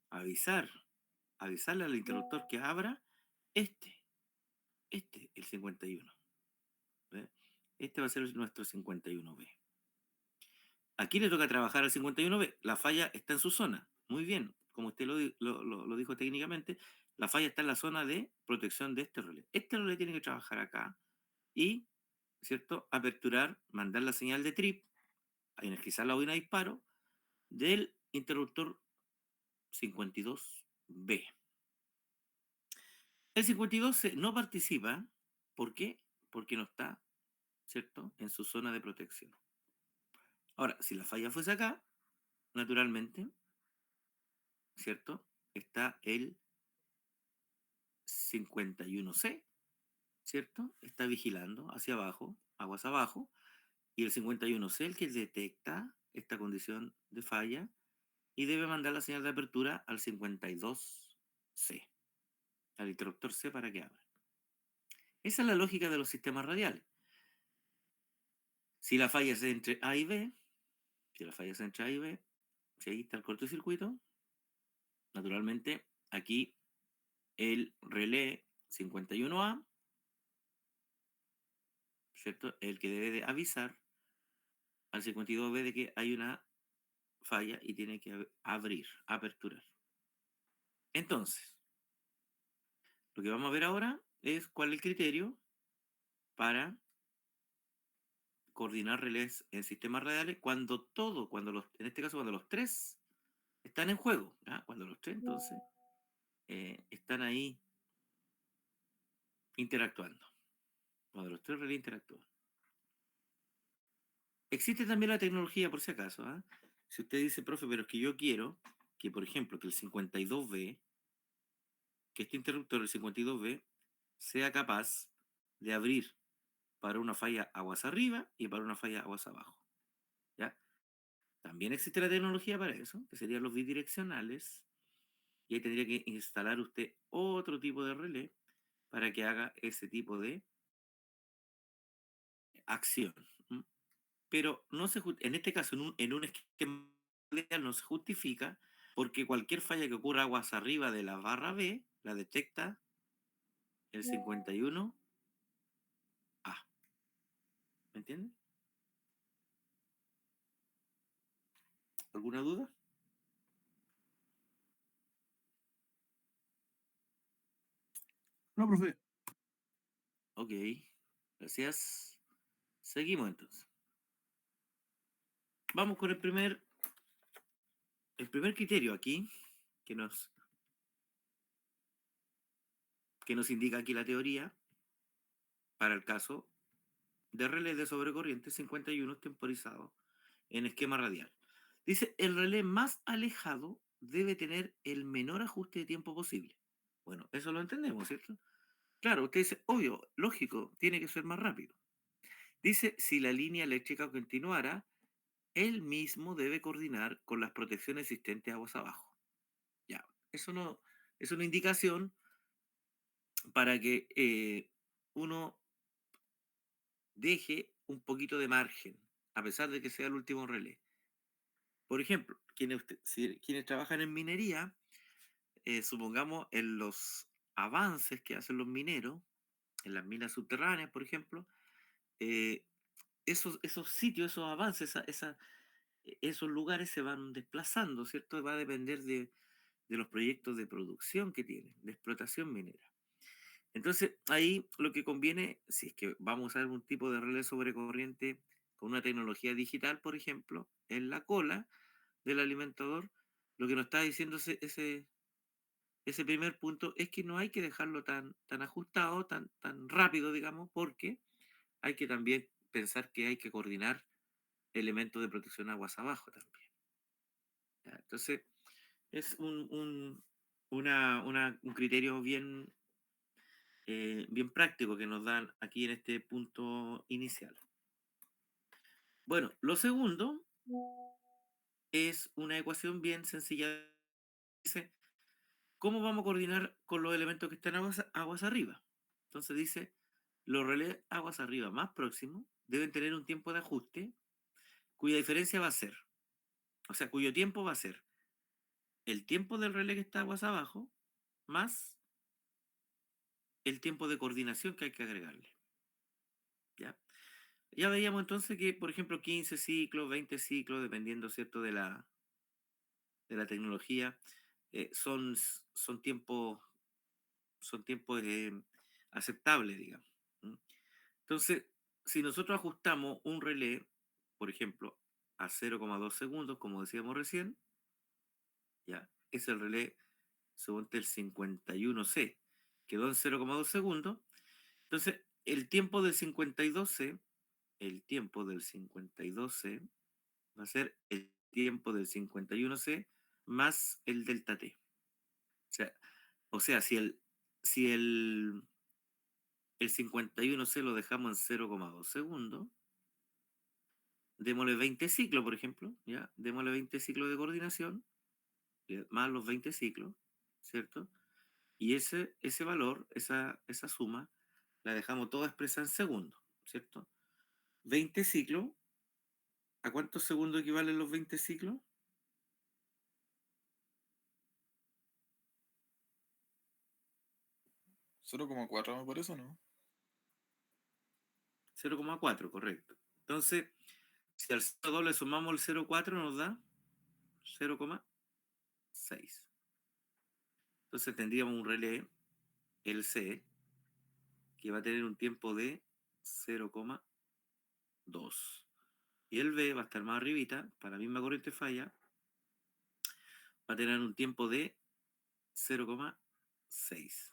avisarle al interruptor que abra? Este, el 51. ¿Ve? Este va a ser nuestro 51B. Aquí le toca trabajar al 51B. La falla está en su zona. Muy bien. Como usted lo dijo técnicamente, la falla está en la zona de protección de este relé. Este relé tiene que trabajar acá y, ¿cierto?, aperturar, mandar la señal de trip, a energizar la bobina de disparo del interruptor 52B. El 52C no participa. ¿Por qué? Porque no está, ¿cierto?, en su zona de protección. Ahora, si la falla fuese acá, naturalmente, ¿cierto?, está el 51C, ¿cierto? Está vigilando hacia abajo, aguas abajo, y el 51C el que detecta esta condición de falla y debe mandar la señal de apertura al 52C, al interruptor C para que abra. Esa es la lógica de los sistemas radiales. Si la falla es entre A y B, si ahí está el cortocircuito, naturalmente aquí el relé 51A, ¿cierto?, el que debe de avisar al 52B de que hay una falla y tiene que aperturar. Entonces, lo que vamos a ver ahora es cuál es el criterio para coordinar relés en sistemas radiales en este caso, cuando los tres están en juego, ¿ya? Cuando los tres entonces están ahí interactuando, cuando los tres relés interactúan. Existe también la tecnología, por si acaso, ¿eh? Si usted dice, profe, pero es que yo quiero que, por ejemplo, que el 52B, que este interruptor, el 52B, sea capaz de abrir para una falla aguas arriba y para una falla aguas abajo, ¿ya? También existe la tecnología para eso, que serían los bidireccionales, y ahí tendría que instalar usted otro tipo de relé para que haga ese tipo de acción. Pero en este caso, en un esquema radial no se justifica porque cualquier falla que ocurra aguas arriba de la barra B la detecta el 51A. ¿Me entienden? ¿Alguna duda? No, profe. Ok, gracias. Seguimos entonces. Vamos con el primer criterio aquí que nos indica aquí la teoría para el caso de relé de sobrecorriente 51 temporizado en esquema radial. Dice, el relé más alejado debe tener el menor ajuste de tiempo posible. Bueno, eso lo entendemos, ¿cierto? Claro, usted dice, obvio, lógico, tiene que ser más rápido. Dice, si la línea eléctrica continuara, él mismo debe coordinar con las protecciones existentes aguas abajo. Ya, eso no es una indicación para que uno deje un poquito de margen, a pesar de que sea el último relé. Por ejemplo, quienes trabajan en minería, supongamos en los avances que hacen los mineros, en las minas subterráneas, por ejemplo, eh, esos sitios, esos avances, esos lugares se van desplazando, ¿cierto? Va a depender de los proyectos de producción que tienen, de explotación minera. Entonces, ahí lo que conviene, si es que vamos a usar algún tipo de relé sobre corriente con una tecnología digital, por ejemplo, en la cola del alimentador, lo que nos está diciendo ese primer punto es que no hay que dejarlo tan ajustado, tan rápido, digamos, porque hay que también pensar que hay que coordinar elementos de protección aguas abajo también. Entonces, es un criterio bien, bien práctico que nos dan aquí en este punto inicial. Bueno, lo segundo es una ecuación bien sencilla. Dice, ¿cómo vamos a coordinar con los elementos que están aguas arriba? Entonces dice, los relés aguas arriba más próximos deben tener un tiempo de ajuste cuya diferencia va a ser, o sea, cuyo tiempo va a ser el tiempo del relé que está aguas abajo más el tiempo de coordinación que hay que agregarle. ¿Ya? Ya veíamos entonces que, por ejemplo, 15 ciclos, 20 ciclos, dependiendo, ¿cierto?, de la tecnología, son tiempos aceptables, digamos. Entonces, si nosotros ajustamos un relé, por ejemplo, a 0,2 segundos, como decíamos recién, ya, es el relé suponte el 51C, quedó en 0,2 segundos. Entonces, el tiempo del 52C va a ser el tiempo del 51C más el delta T. O sea, si el 51C lo dejamos en 0,2 segundos, démosle 20 ciclos, por ejemplo, ¿ya? Démosle 20 ciclos de coordinación, más los 20 ciclos, ¿cierto? Y ese valor, esa suma, la dejamos toda expresa en segundos, ¿cierto? 20 ciclos, ¿a cuántos segundos equivalen los 20 ciclos? 0,4 me parece, ¿no? 0,4, correcto. Entonces, si al 0,2 le sumamos el 0,4 nos da 0,6. Entonces tendríamos un relé, el C, que va a tener un tiempo de 0,2. Y el B va a estar más arribita, para la misma corriente falla, va a tener un tiempo de 0,6.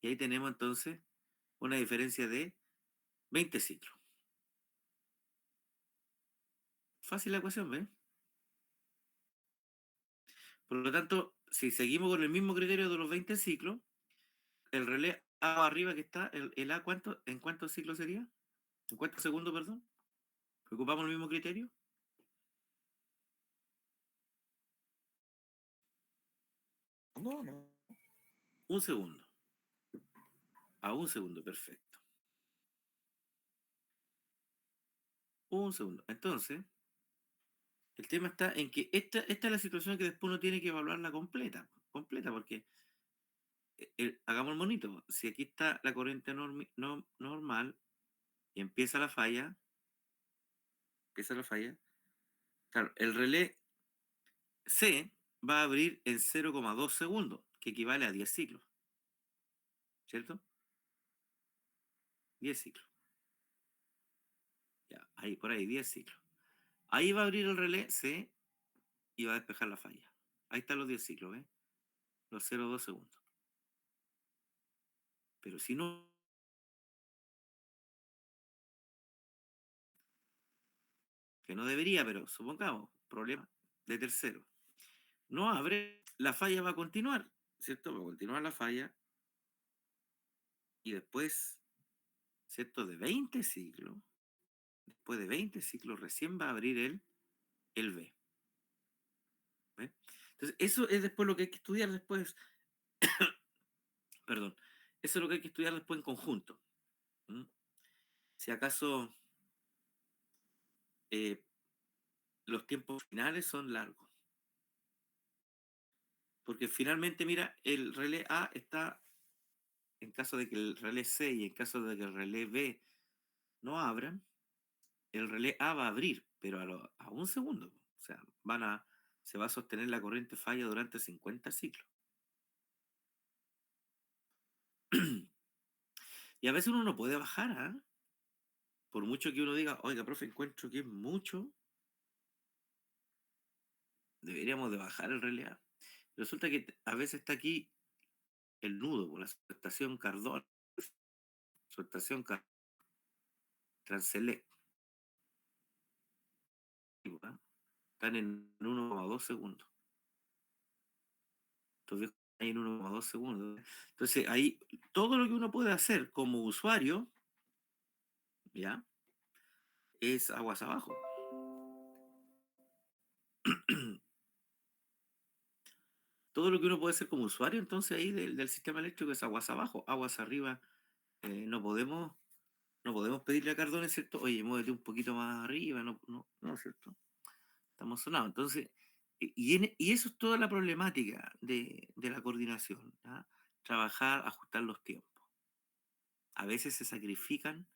Y ahí tenemos entonces una diferencia de 20 ciclos. Fácil la ecuación, ¿ves? Por lo tanto, si seguimos con el mismo criterio de los 20 ciclos, el relé A arriba que está, el A, ¿en cuántos ciclos sería? ¿En cuántos segundos, perdón? ¿Ocupamos el mismo criterio? No, no. Un segundo. A un segundo, perfecto. Un segundo. Entonces, el tema está en que esta es la situación que después uno tiene que evaluarla completa, porque hagamos el monito. Si aquí está la corriente normal y empieza la falla, claro, el relé C va a abrir en 0,2 segundos, que equivale a 10 ciclos, ¿cierto? 10 ciclos. Ya, ahí, por ahí, 10 ciclos. Ahí va a abrir el relé C y va a despejar la falla. Ahí están los 10 ciclos, ¿ves? Los 0,2 segundos. Pero si no, que no debería, pero supongamos, problema de tercero. No abre, la falla va a continuar, ¿cierto? Va a continuar la falla y después, ¿cierto? Después de 20 ciclos, recién va a abrir el B. ¿Ves? Entonces, eso es después lo que hay que estudiar después. Perdón. Eso es lo que hay que estudiar después en conjunto. ¿Mm? Si acaso los tiempos finales son largos. Porque finalmente, mira, el relé A está, en caso de que el relé C y en caso de que el relé B no abran, el relé A va a abrir, pero a un segundo. O sea, se va a sostener la corriente falla durante 50 ciclos. Y a veces uno no puede bajar, ¿ah? Por mucho que uno diga, oiga, profe, encuentro que es mucho, deberíamos de bajar el relé A. Resulta que a veces está aquí el nudo, por la subestación Cardón, subestación Transelec, ¿ah? Están en 1,2 segundos. Entonces, ahí en 1,2 segundos. Entonces, ahí todo lo que uno puede hacer como usuario, ¿ya? Es aguas abajo. Todo lo que uno puede hacer como usuario, entonces ahí del sistema eléctrico es aguas abajo, aguas arriba. No podemos pedirle a Cardone, ¿cierto? Oye, muévete un poquito más arriba, no, ¿cierto? Estamos sonados. Entonces, y eso es toda la problemática de la coordinación, ¿ya? Trabajar, ajustar los tiempos. A veces se sacrifican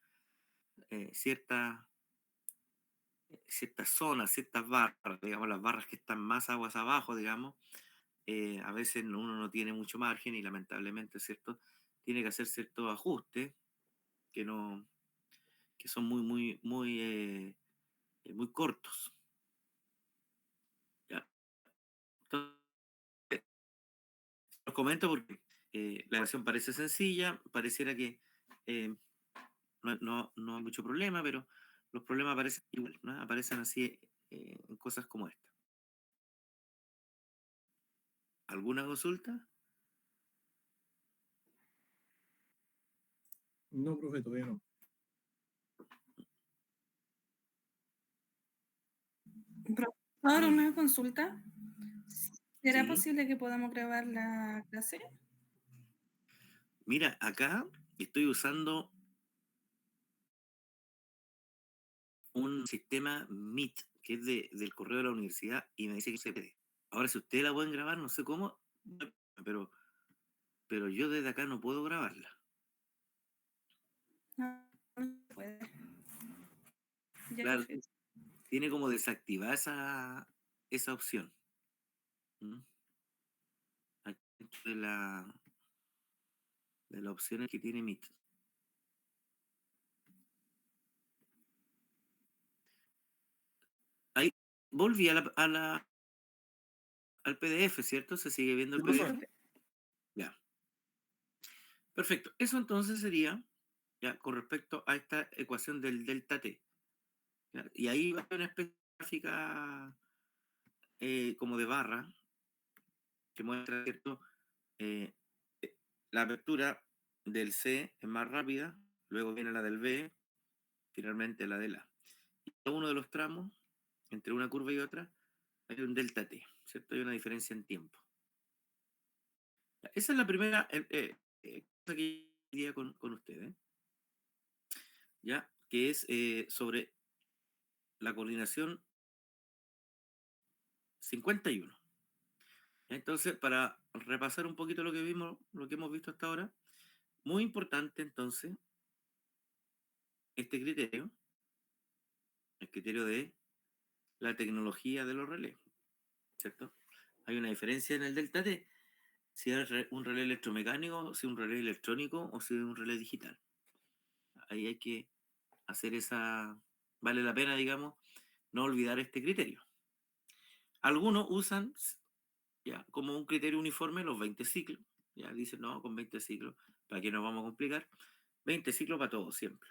ciertas zonas, ciertas barras, digamos, las barras que están más aguas abajo, digamos, a veces uno no tiene mucho margen y lamentablemente, ¿cierto? Tiene que hacer ciertos ajustes que no, que son muy cortos. ¿Ya? Entonces, los comento porque la ecuación parece sencilla, pareciera que no hay mucho problema, pero los problemas aparecen igual, ¿no? Aparecen así en cosas como esta. ¿Alguna consulta? No, profe, todavía no. Ahora una consulta. ¿Será Sí. posible que podamos grabar la clase? Mira, acá estoy usando un sistema Meet, que es del correo de la universidad, y me dice que se puede. Ahora, si ustedes la pueden grabar, no sé cómo, pero yo desde acá no puedo grabarla. No, no puede. Ya, Claro, perfecto. tiene como desactivada esa opción. ¿Mm? Aquí dentro de las opciones que tiene Meet. Ahí volví al PDF, ¿cierto? ¿Se sigue viendo el Sí, profe. PDF? Ya. Perfecto. Eso entonces sería, ya, con respecto a esta ecuación del delta T. ¿Ya? Y ahí va una especie de gráfica como de barra que muestra, ¿cierto? Eh, la apertura del C es más rápida, luego viene la del B, finalmente la del A. Y cada uno de los tramos, entre una curva y otra, hay un delta T, ¿cierto? Hay una diferencia en tiempo. Esa es la primera cosa que quería con ustedes, ¿ya? Que es sobre la coordinación 51. Entonces, para repasar un poquito lo que vimos, lo que hemos visto hasta ahora, muy importante entonces este criterio, el criterio de la tecnología de los relés, ¿cierto? Hay una diferencia en el delta T, si es un relé electromecánico, si es un relé electrónico o si es un relé digital. Ahí hay que hacer vale la pena, digamos, no olvidar este criterio. Algunos usan ya como un criterio uniforme los 20 ciclos, ya dicen, no, con 20 ciclos, ¿para qué nos vamos a complicar? 20 ciclos para todos, siempre.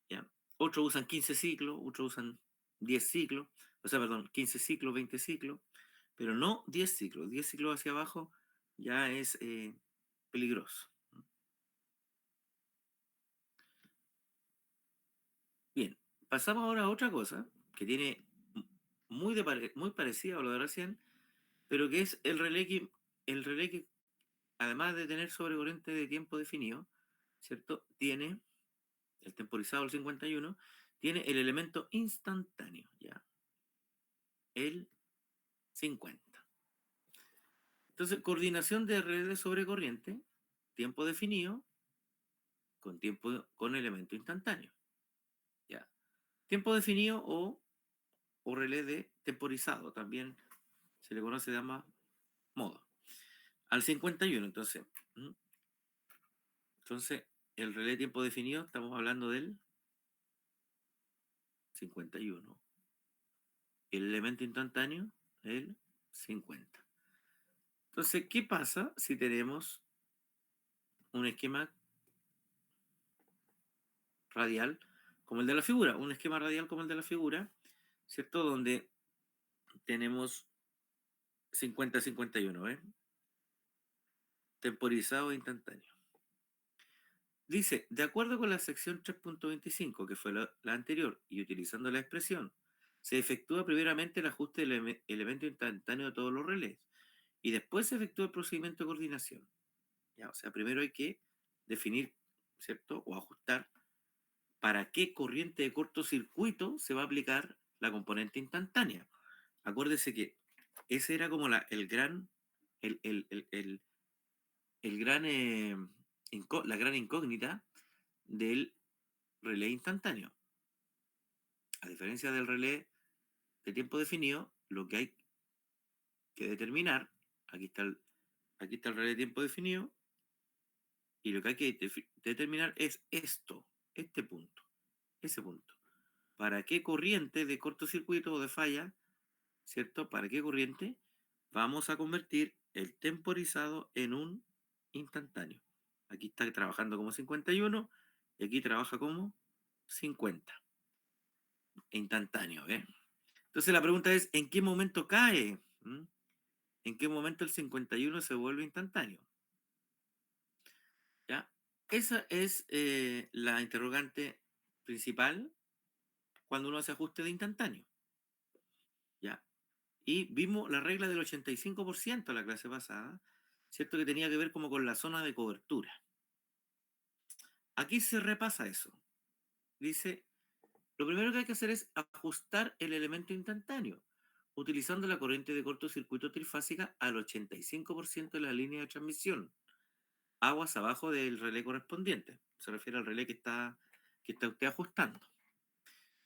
¿Ya? Otros usan 15 ciclos, otros usan 10 ciclos, 15 ciclos, 20 ciclos, pero no 10 ciclos. 10 ciclos hacia abajo ya es peligroso. Bien, pasamos ahora a otra cosa que tiene muy parecida a lo de recién, pero que es el relé que además de tener sobrecorriente de tiempo definido, ¿cierto? Tiene el temporizado del 51, tiene el elemento instantáneo, ¿ya? El 50. Entonces, coordinación de redes sobre corriente, tiempo definido, con elemento instantáneo. ¿Ya? Tiempo definido o relé de temporizado, también se le conoce de ambas modos. Al 51, entonces. Entonces, el relé de tiempo definido, estamos hablando del 51. El elemento instantáneo, el 50. Entonces, ¿qué pasa si tenemos un esquema radial como el de la figura? Un esquema radial como el de la figura, ¿cierto? Donde tenemos 50-51, ¿eh? temporizado e instantáneo. Dice, de acuerdo con la sección 3.25, que fue la anterior, y utilizando la expresión, se efectúa primeramente el ajuste del elemento instantáneo de todos los relés, y después se efectúa el procedimiento de coordinación. ¿Ya? O sea, primero hay que definir, ¿cierto? O ajustar para qué corriente de cortocircuito se va a aplicar la componente instantánea. Acuérdese que ese era como el gran, la gran incógnita del relé instantáneo. A diferencia del relé de tiempo definido, lo que hay que determinar, aquí está el relé de tiempo definido, y lo que hay que determinar es este punto, ese punto. ¿Para qué corriente de cortocircuito o de falla, cierto? ¿Para qué corriente vamos a convertir el temporizado en un instantáneo? Aquí está trabajando como 51 y aquí trabaja como 50. Instantáneo, ¿eh? Entonces la pregunta es, ¿en qué momento cae? ¿En qué momento el 51 se vuelve instantáneo? ¿Ya? Esa es la interrogante principal cuando uno hace ajuste de instantáneo. ¿Ya? Y vimos la regla del 85% la clase pasada, ¿cierto? Que tenía que ver como con la zona de cobertura. Aquí se repasa eso. Dice, lo primero que hay que hacer es ajustar el elemento instantáneo, utilizando la corriente de cortocircuito trifásica al 85% de la línea de transmisión, aguas abajo del relé correspondiente. Se refiere al relé que está usted ajustando.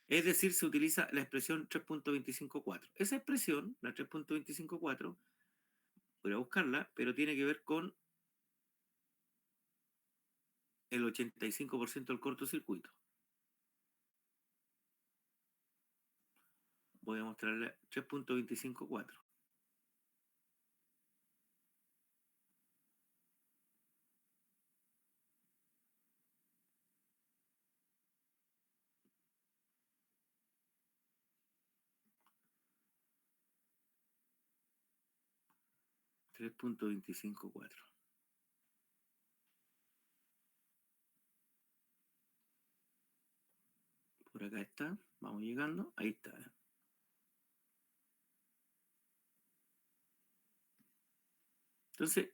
Es decir, se utiliza la expresión 3.254. Esa expresión, la 3.254, voy a buscarla, pero tiene que ver con el 85% del cortocircuito. Voy a mostrarle 3.254. Por acá está, vamos llegando, ahí está. Entonces,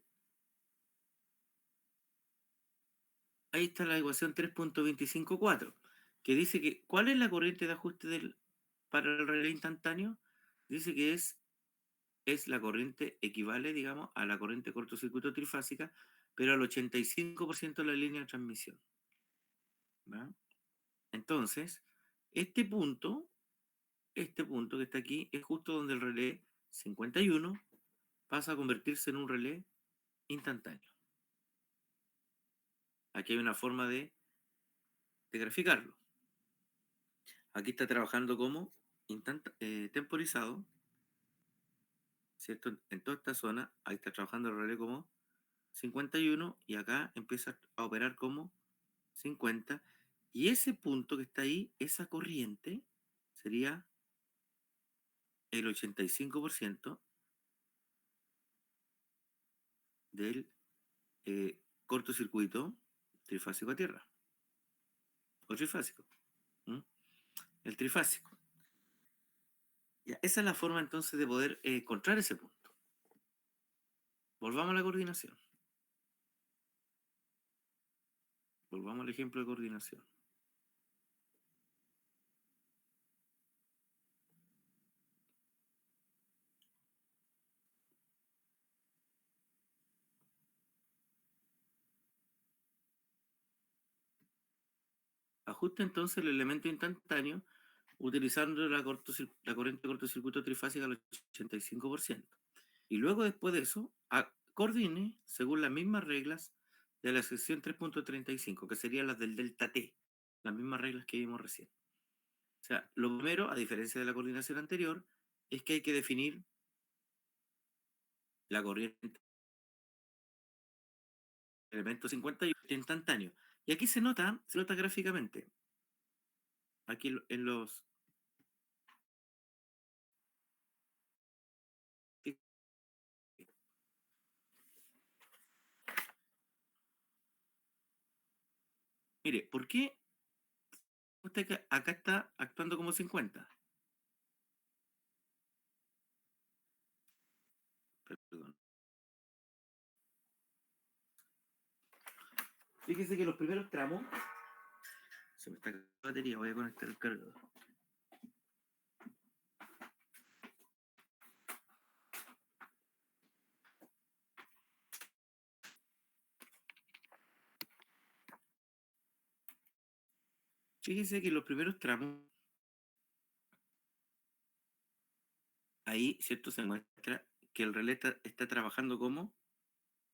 ahí está la ecuación 3.254, que dice que, ¿cuál es la corriente de ajuste para el relé instantáneo? Dice que es la corriente, equivale, digamos, a la corriente de cortocircuito trifásica, pero al 85% de la línea de transmisión. ¿Va? Entonces, este punto que está aquí es justo donde el relé 51 pasa a convertirse en un relé instantáneo. Aquí hay una forma de graficarlo. Aquí está trabajando como temporizado, ¿cierto? En toda esta zona, ahí está trabajando el relé como 51 y acá empieza a operar como 50. Y ese punto que está ahí, esa corriente, sería el 85% del cortocircuito trifásico a tierra. O trifásico. El trifásico. Ya, esa es la forma entonces de poder encontrar ese punto. Volvamos a la coordinación. Volvamos al ejemplo de coordinación. Ajusta entonces el elemento instantáneo utilizando la corriente de cortocircuito trifásica al 85%. Y luego después de eso, coordine según las mismas reglas de la sección 3.35, que serían las del delta T, las mismas reglas que vimos recién. O sea, lo primero, a diferencia de la coordinación anterior, es que hay que definir la corriente elemento 51 instantáneo. Y aquí se nota gráficamente. Aquí en los... Mire, ¿por qué usted acá está actuando como 50? Perdón. Fíjese que los primeros tramos... Se me está cargando la batería, voy a conectar el cargador. Fíjese que los primeros tramos, ahí, ¿cierto? Se muestra que el relé está trabajando como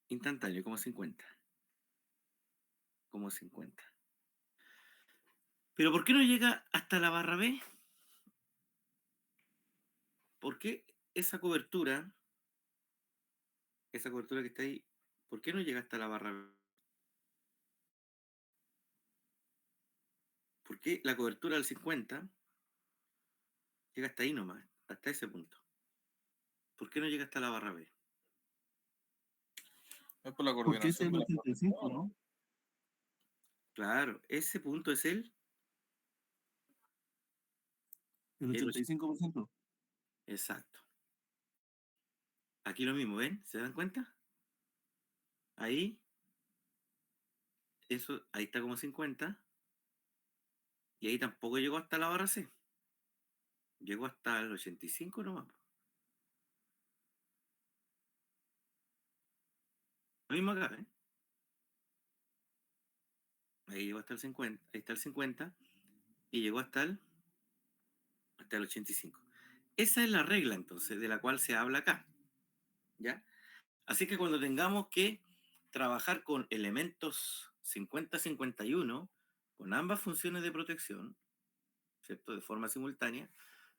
instantáneo, como 50. Como 50. Pero ¿por qué no llega hasta la barra B? ¿Por qué esa cobertura que está ahí, por qué no llega hasta la barra B? ¿Por qué la cobertura del 50 llega hasta ahí nomás, hasta ese punto? ¿Por qué no llega hasta la barra B? Es por la Porque ese es coordinación el de la 85, ¿no? Claro, ese punto es El el 85%. exacto. Aquí lo mismo, ¿ven? ¿Se dan cuenta? Ahí, ahí está como 50. Y ahí tampoco llegó hasta la barra C. Llegó hasta el 85 nomás. Lo mismo acá, ¿eh? Ahí llegó hasta el 50. Ahí está el 50. Y llegó hasta el 85. Esa es la regla, entonces, de la cual se habla acá. ¿Ya? Así que cuando tengamos que trabajar con elementos 50-51, con ambas funciones de protección, ¿cierto? De forma simultánea,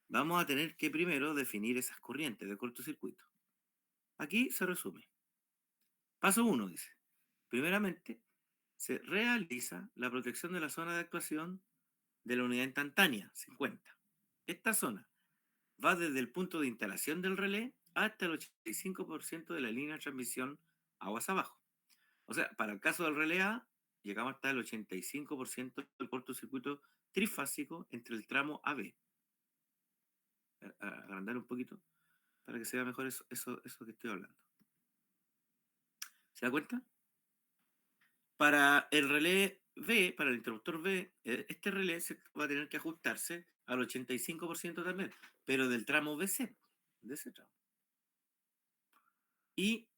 vamos a tener que primero definir esas corrientes de cortocircuito. Aquí se resume. Paso 1, dice. Primeramente, se realiza la protección de la zona de actuación de la unidad instantánea, 50. Esta zona va desde el punto de instalación del relé hasta el 85% de la línea de transmisión aguas abajo. O sea, para el caso del relé A, llegamos hasta el 85% del cortocircuito trifásico entre el tramo AB. Agrandar un poquito para que se vea mejor eso que estoy hablando. ¿Se da cuenta? Para el relé B, para el interruptor B, este relé va a tener que ajustarse al 85% también, pero del tramo BC, de ese tramo. Y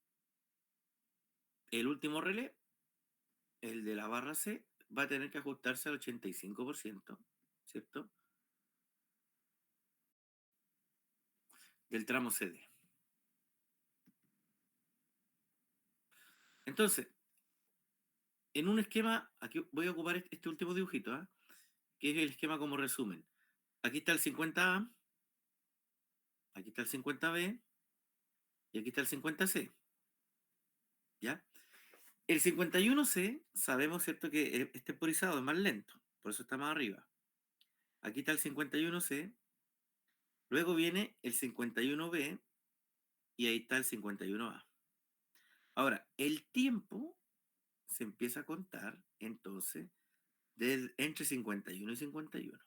el último relé, el de la barra C, va a tener que ajustarse al 85%, ¿cierto? Del tramo CD. Entonces, en un esquema, aquí voy a ocupar este último dibujito, ¿eh? Que es el esquema como resumen. Aquí está el 50A, aquí está el 50B y aquí está el 50C. ¿Ya? El 51C, sabemos, ¿cierto?, que es temporizado, es más lento, por eso está más arriba. Aquí está el 51C, luego viene el 51B y ahí está el 51A. Ahora, el tiempo se empieza a contar, entonces, entre 51 y 51.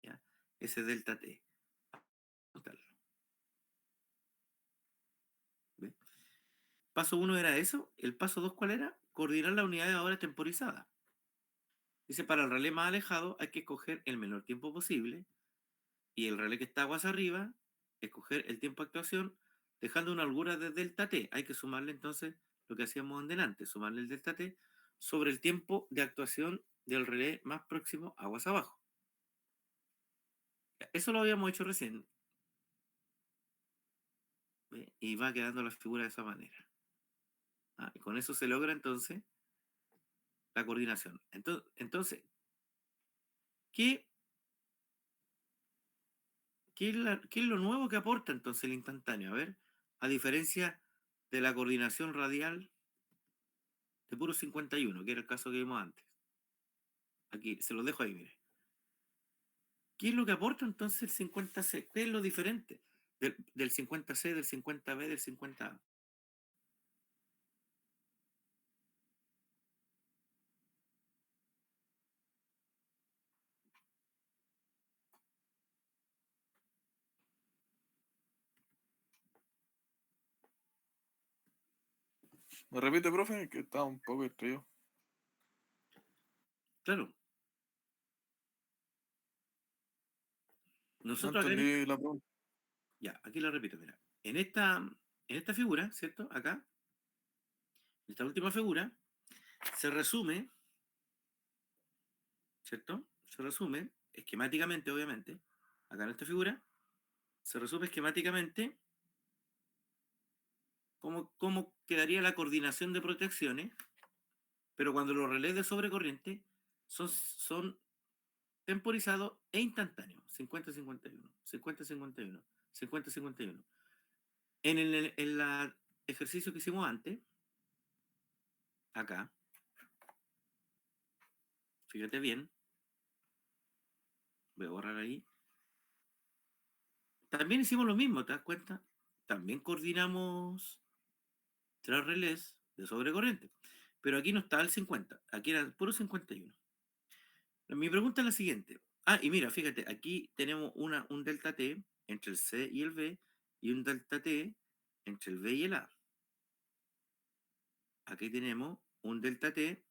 ¿Ya? Ese delta T. ¿Ve? Paso 1 era eso. El paso 2, ¿cuál era? Coordinar la unidad de hora temporizada. Dice, para el relé más alejado hay que escoger el menor tiempo posible y el relé que está aguas arriba, escoger el tiempo de actuación dejando una holgura de delta T. Hay que sumarle entonces lo que hacíamos en delante, sumarle el delta T sobre el tiempo de actuación del relé más próximo aguas abajo. Eso lo habíamos hecho recién. ¿Ve? Y va quedando la figura de esa manera. Y con eso se logra entonces la coordinación. Entonces, ¿qué es lo nuevo que aporta entonces el instantáneo? A ver, a diferencia de la coordinación radial de puro 51, que era el caso que vimos antes. Aquí, se los dejo ahí, mire. ¿Qué es lo que aporta entonces el 50C? ¿Qué es lo diferente del 50C, del 50B, del 50A? ¿Me repite, profe? Que estaba un poco distraído. Claro. No Nosotros acá entendí la pregunta. ya, aquí lo repito, mira. En esta figura, ¿cierto? Acá, en esta última figura, se resume, ¿cierto? Se resume esquemáticamente, obviamente. Acá en esta figura, se resume esquemáticamente cómo quedaría la coordinación de protecciones, pero cuando los relés de sobrecorriente son temporizados e instantáneos. 50-51, 50-51, 50-51. En el ejercicio que hicimos antes, acá, fíjate bien, voy a borrar ahí. También hicimos lo mismo, ¿te das cuenta? También coordinamos 3 relés de sobrecorriente. Pero aquí no estaba el 50, aquí era el puro 51. Mi pregunta es la siguiente. Y mira, fíjate, aquí tenemos un delta T entre el C y el B y un delta T entre el B y el A. Aquí tenemos un delta T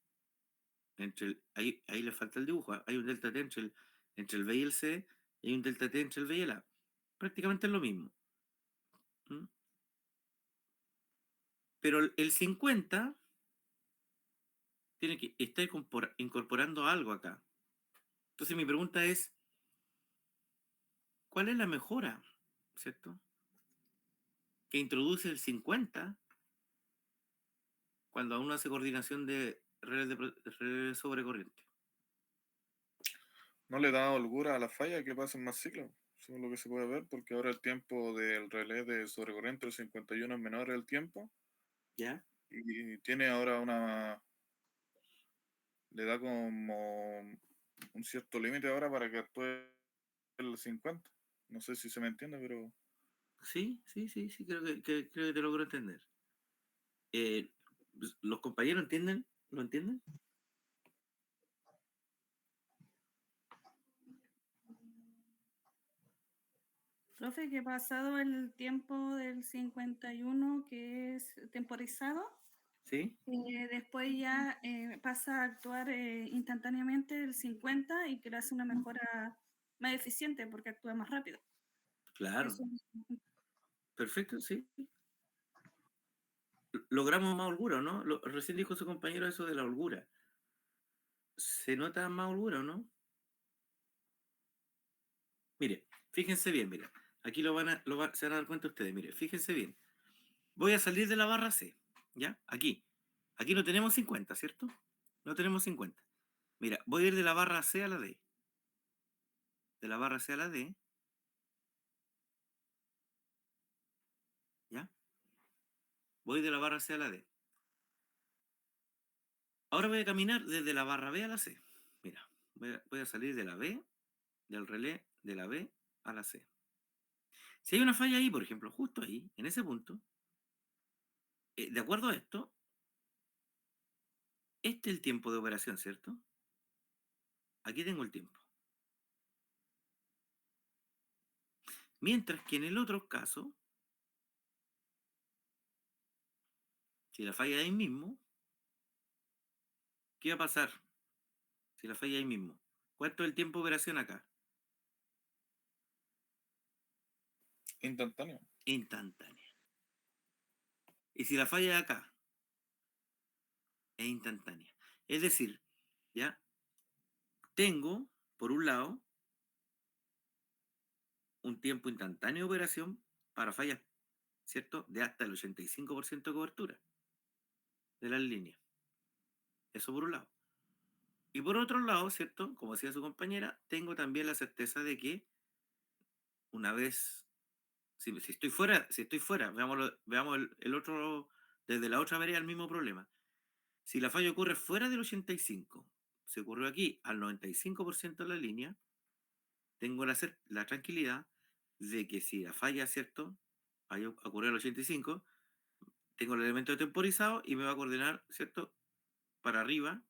entre ahí le falta el dibujo, hay un delta T entre el B y el C y hay un delta T entre el B y el A. Prácticamente es lo mismo. ¿Mm? Pero el 50 tiene que estar incorporando algo acá. Entonces mi pregunta es, ¿cuál es la mejora? ¿Cierto? Que introduce el 50 cuando uno hace coordinación de redes de sobrecorriente. ¿No le da holgura a la falla que pasen más ciclos? Según lo que se puede ver, porque ahora el tiempo del relé de sobrecorriente del 51 es menor el tiempo ¿Ya? y tiene ahora le da como un cierto límite ahora para que actúe el 50. No sé si se me entiende, pero Sí, creo que te logro entender. ¿Los compañeros entienden? ¿Lo entienden? Profe, que pasado el tiempo del 51, que es temporizado, ¿Sí? después ya pasa a actuar instantáneamente el 50 y que le hace una mejora más eficiente porque actúa más rápido. Claro. Eso, Perfecto, sí. Logramos más holgura, ¿no? Recién dijo su compañero eso de la holgura. ¿Se nota más holgura o no? Mire, fíjense bien, mira. Aquí se van a dar cuenta ustedes, mire, fíjense bien. Voy a salir de la barra C, ¿ya? Aquí. Aquí no tenemos 50, ¿cierto? No tenemos 50. Mira, voy a ir de la barra C a la D. De la barra C a la D. ¿Ya? Voy de la barra C a la D. Ahora voy a caminar desde la barra B a la C. Mira, voy a salir de la B, del relé de la B a la C. Si hay una falla ahí, por ejemplo, justo ahí, en ese punto, de acuerdo a esto, este es el tiempo de operación, ¿cierto? Aquí tengo el tiempo. Mientras que en el otro caso, si la falla ahí mismo, ¿qué va a pasar? Si la falla ahí mismo. ¿Cuánto es el tiempo de operación acá? instantáneo. Instantánea. Y si la falla acá, es instantánea. Es decir, ¿ya? Tengo, por un lado, un tiempo instantáneo de operación para fallas, ¿cierto? De hasta el 85% de cobertura de las líneas. Eso por un lado. Y por otro lado, ¿cierto? Como decía su compañera, tengo también la certeza de que una vez, si estoy fuera, veamos el otro, desde la otra vereda el mismo problema. Si la falla ocurre fuera del 85, se ocurrió aquí al 95% de la línea, tengo la tranquilidad de que si la falla, ¿cierto? Ocurrió al 85, tengo el elemento temporizado y me va a coordinar, ¿cierto? Para arriba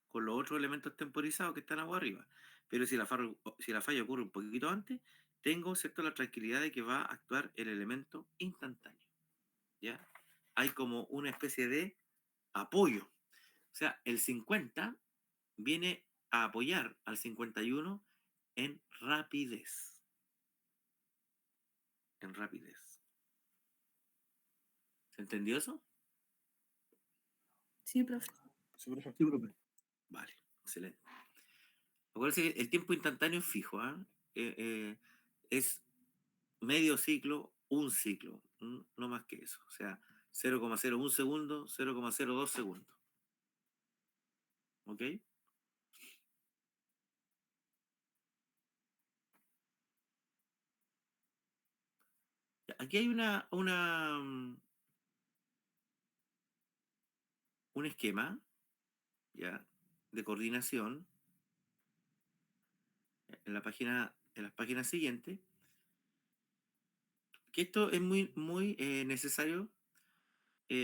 con los otros elementos temporizados que están agua arriba. Pero si la falla ocurre un poquito antes, tengo, ¿cierto? La tranquilidad de que va a actuar el elemento instantáneo. ¿Ya? Hay como una especie de apoyo. O sea, el 50 viene a apoyar al 51 en rapidez. En rapidez. ¿Se entendió eso? Sí, profe. Sí, profe. Sí, profe. Vale, excelente. Acuérdense que el tiempo instantáneo es fijo, ¿ah? Es medio ciclo, un ciclo, no más que eso. O sea, 0,01 segundo, 0,02 segundos. ¿Ok? Aquí hay un esquema, ¿ya? De coordinación en las páginas siguientes, que esto es muy necesario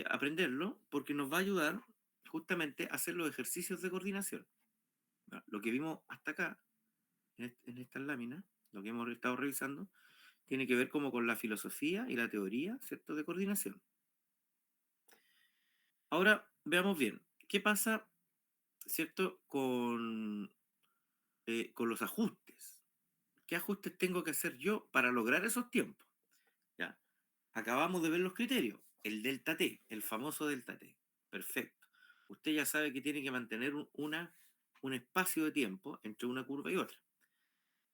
aprenderlo porque nos va a ayudar justamente a hacer los ejercicios de coordinación. ¿No? Lo que vimos hasta acá, en estas láminas, lo que hemos estado revisando, tiene que ver como con la filosofía y la teoría, ¿cierto?, de coordinación. Ahora, veamos bien, ¿qué pasa, ¿cierto?, con los ajustes? ¿Qué ajustes tengo que hacer yo para lograr esos tiempos? ¿Ya? Acabamos de ver los criterios. El delta T, el famoso delta T. Perfecto. Usted ya sabe que tiene que mantener un espacio de tiempo entre una curva y otra.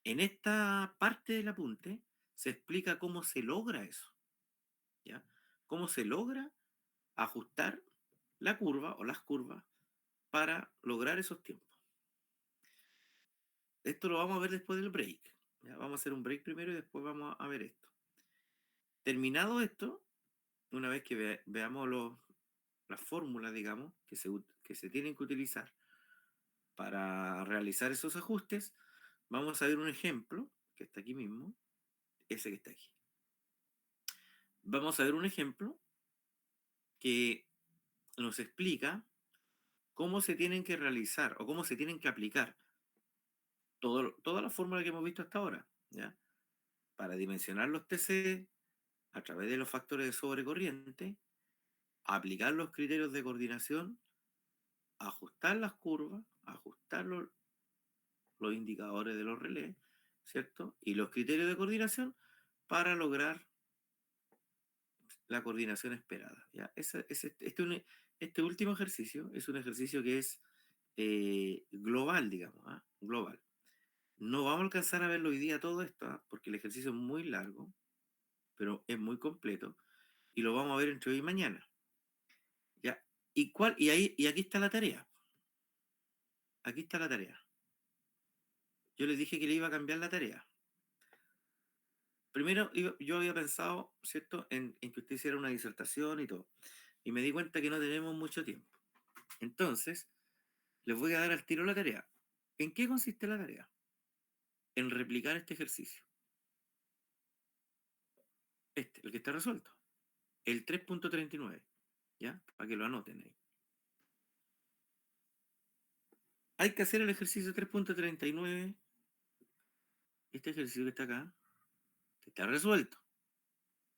En esta parte del apunte se explica cómo se logra eso. ¿Ya? Cómo se logra ajustar la curva o las curvas para lograr esos tiempos. Esto lo vamos a ver después del break. ¿Ya? Vamos a hacer un break primero y después vamos a ver esto. Terminado esto, una vez que veamos las fórmulas, digamos, que se tienen que utilizar para realizar esos ajustes, vamos a ver un ejemplo, que está aquí mismo, ese que está aquí. Vamos a ver un ejemplo que nos explica cómo se tienen que realizar o cómo se tienen que aplicar toda la fórmula que hemos visto hasta ahora, ¿ya? Para dimensionar los TC a través de los factores de sobrecorriente, aplicar los criterios de coordinación, ajustar las curvas, ajustar los indicadores de los relés, ¿cierto? Y los criterios de coordinación para lograr la coordinación esperada, ¿ya? Este último ejercicio es un ejercicio que es global, digamos, ¿ah? Global. No vamos a alcanzar a verlo hoy día todo esto, ¿ah? Porque el ejercicio es muy largo, pero es muy completo, y lo vamos a ver entre hoy y mañana. ¿Ya? Y aquí está la tarea. Aquí está la tarea. Yo les dije que le iba a cambiar la tarea. Primero, yo había pensado, ¿cierto?, en que usted hiciera una disertación y todo. Y me di cuenta que no tenemos mucho tiempo. Entonces, les voy a dar al tiro la tarea. ¿En qué consiste la tarea? En replicar este ejercicio. El que está resuelto. El 3.39. ¿Ya? Para que lo anoten ahí. Hay que hacer el ejercicio 3.39. Este ejercicio que está acá, que está resuelto.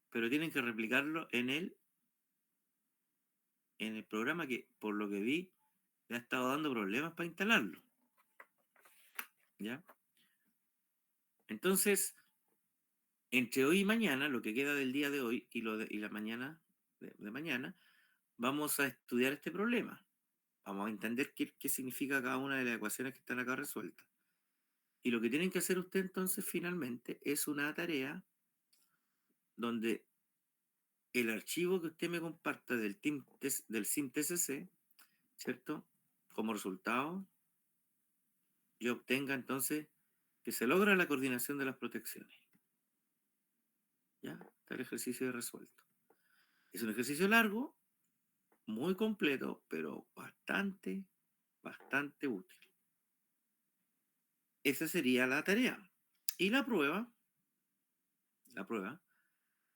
Pero tienen que replicarlo en el programa que, por lo que vi, le ha estado dando problemas para instalarlo. ¿Ya? Entonces, entre hoy y mañana, lo que queda del día de hoy y la mañana de mañana, vamos a estudiar este problema. Vamos a entender qué significa cada una de las ecuaciones que están acá resueltas. Y lo que tienen que hacer ustedes entonces finalmente es una tarea donde el archivo que usted me comparta del SIM-TCC, ¿cierto? Como resultado, yo obtenga entonces que se logra la coordinación de las protecciones. ¿Ya? Está el ejercicio resuelto. Es un ejercicio largo, muy completo, pero bastante útil. Esa sería la tarea. Y la prueba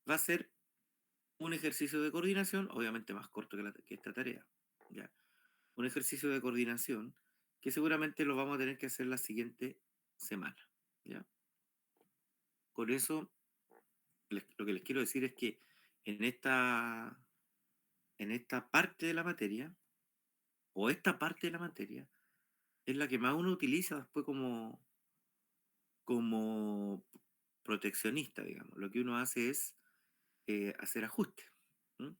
va a ser un ejercicio de coordinación, obviamente más corto que esta tarea. ¿Ya? Un ejercicio de coordinación que seguramente lo vamos a tener que hacer la siguiente semana. ¿Ya? Con eso, lo que les quiero decir es que en esta parte de la materia, o esta parte de la materia es la que más uno utiliza después como proteccionista, digamos. Lo que uno hace es hacer ajustes, ¿m?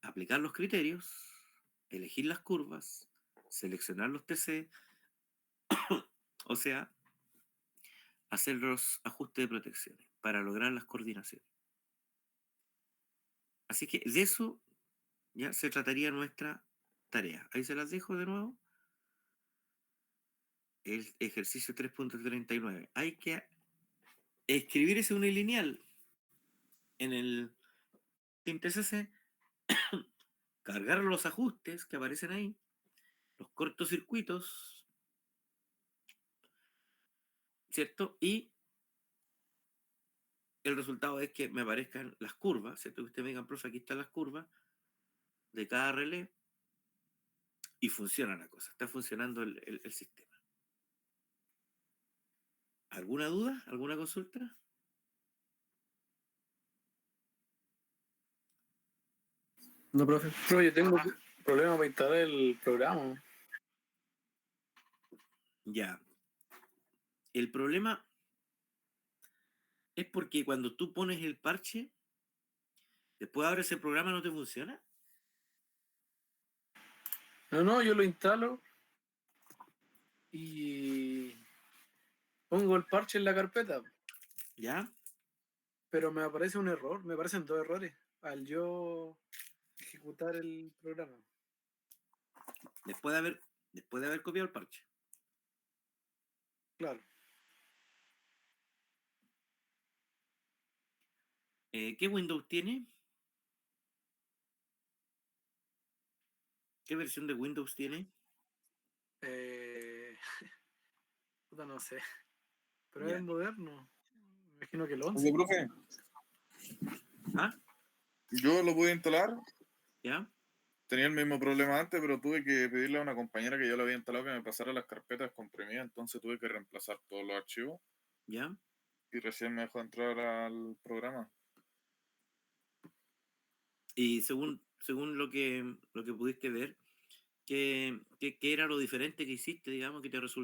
Aplicar los criterios, elegir las curvas, seleccionar los TC, o sea, hacer los ajustes de protección para lograr las coordinaciones. Así que de eso ya se trataría nuestra tarea. Ahí se las dejo de nuevo. El ejercicio 3.39. Hay que escribir ese unilineal en el TCC, cargar los ajustes que aparecen ahí, los cortocircuitos, ¿cierto? Y el resultado es que me aparezcan las curvas, ¿cierto? Que ustedes me digan, profe, aquí están las curvas de cada relé y funciona la cosa, está funcionando el sistema. ¿Alguna duda? ¿Alguna consulta? No, profe. Profe, yo tengo problema para instalar el programa. Ya. El problema es porque cuando tú pones el parche, después abres el programa, ¿no te funciona? No, yo lo instalo y pongo el parche en la carpeta, ¿Ya? pero me aparece un error, me aparecen 2 errores al yo ejecutar el programa. Después de haber copiado el parche. Claro. ¿Qué Windows tiene? ¿Qué versión de Windows tiene? Puta, no sé. Pero Ya. es moderno. Me imagino que el Oye, 11. profe, ¿Ah? yo lo pude instalar. ¿Ya? Tenía el mismo problema antes, pero tuve que pedirle a una compañera que yo lo había instalado que me pasara las carpetas comprimidas, entonces tuve que reemplazar todos los archivos ¿Ya? y recién me dejó entrar al programa. Y según lo que pudiste ver, ¿qué era lo diferente que hiciste, digamos, que te resultó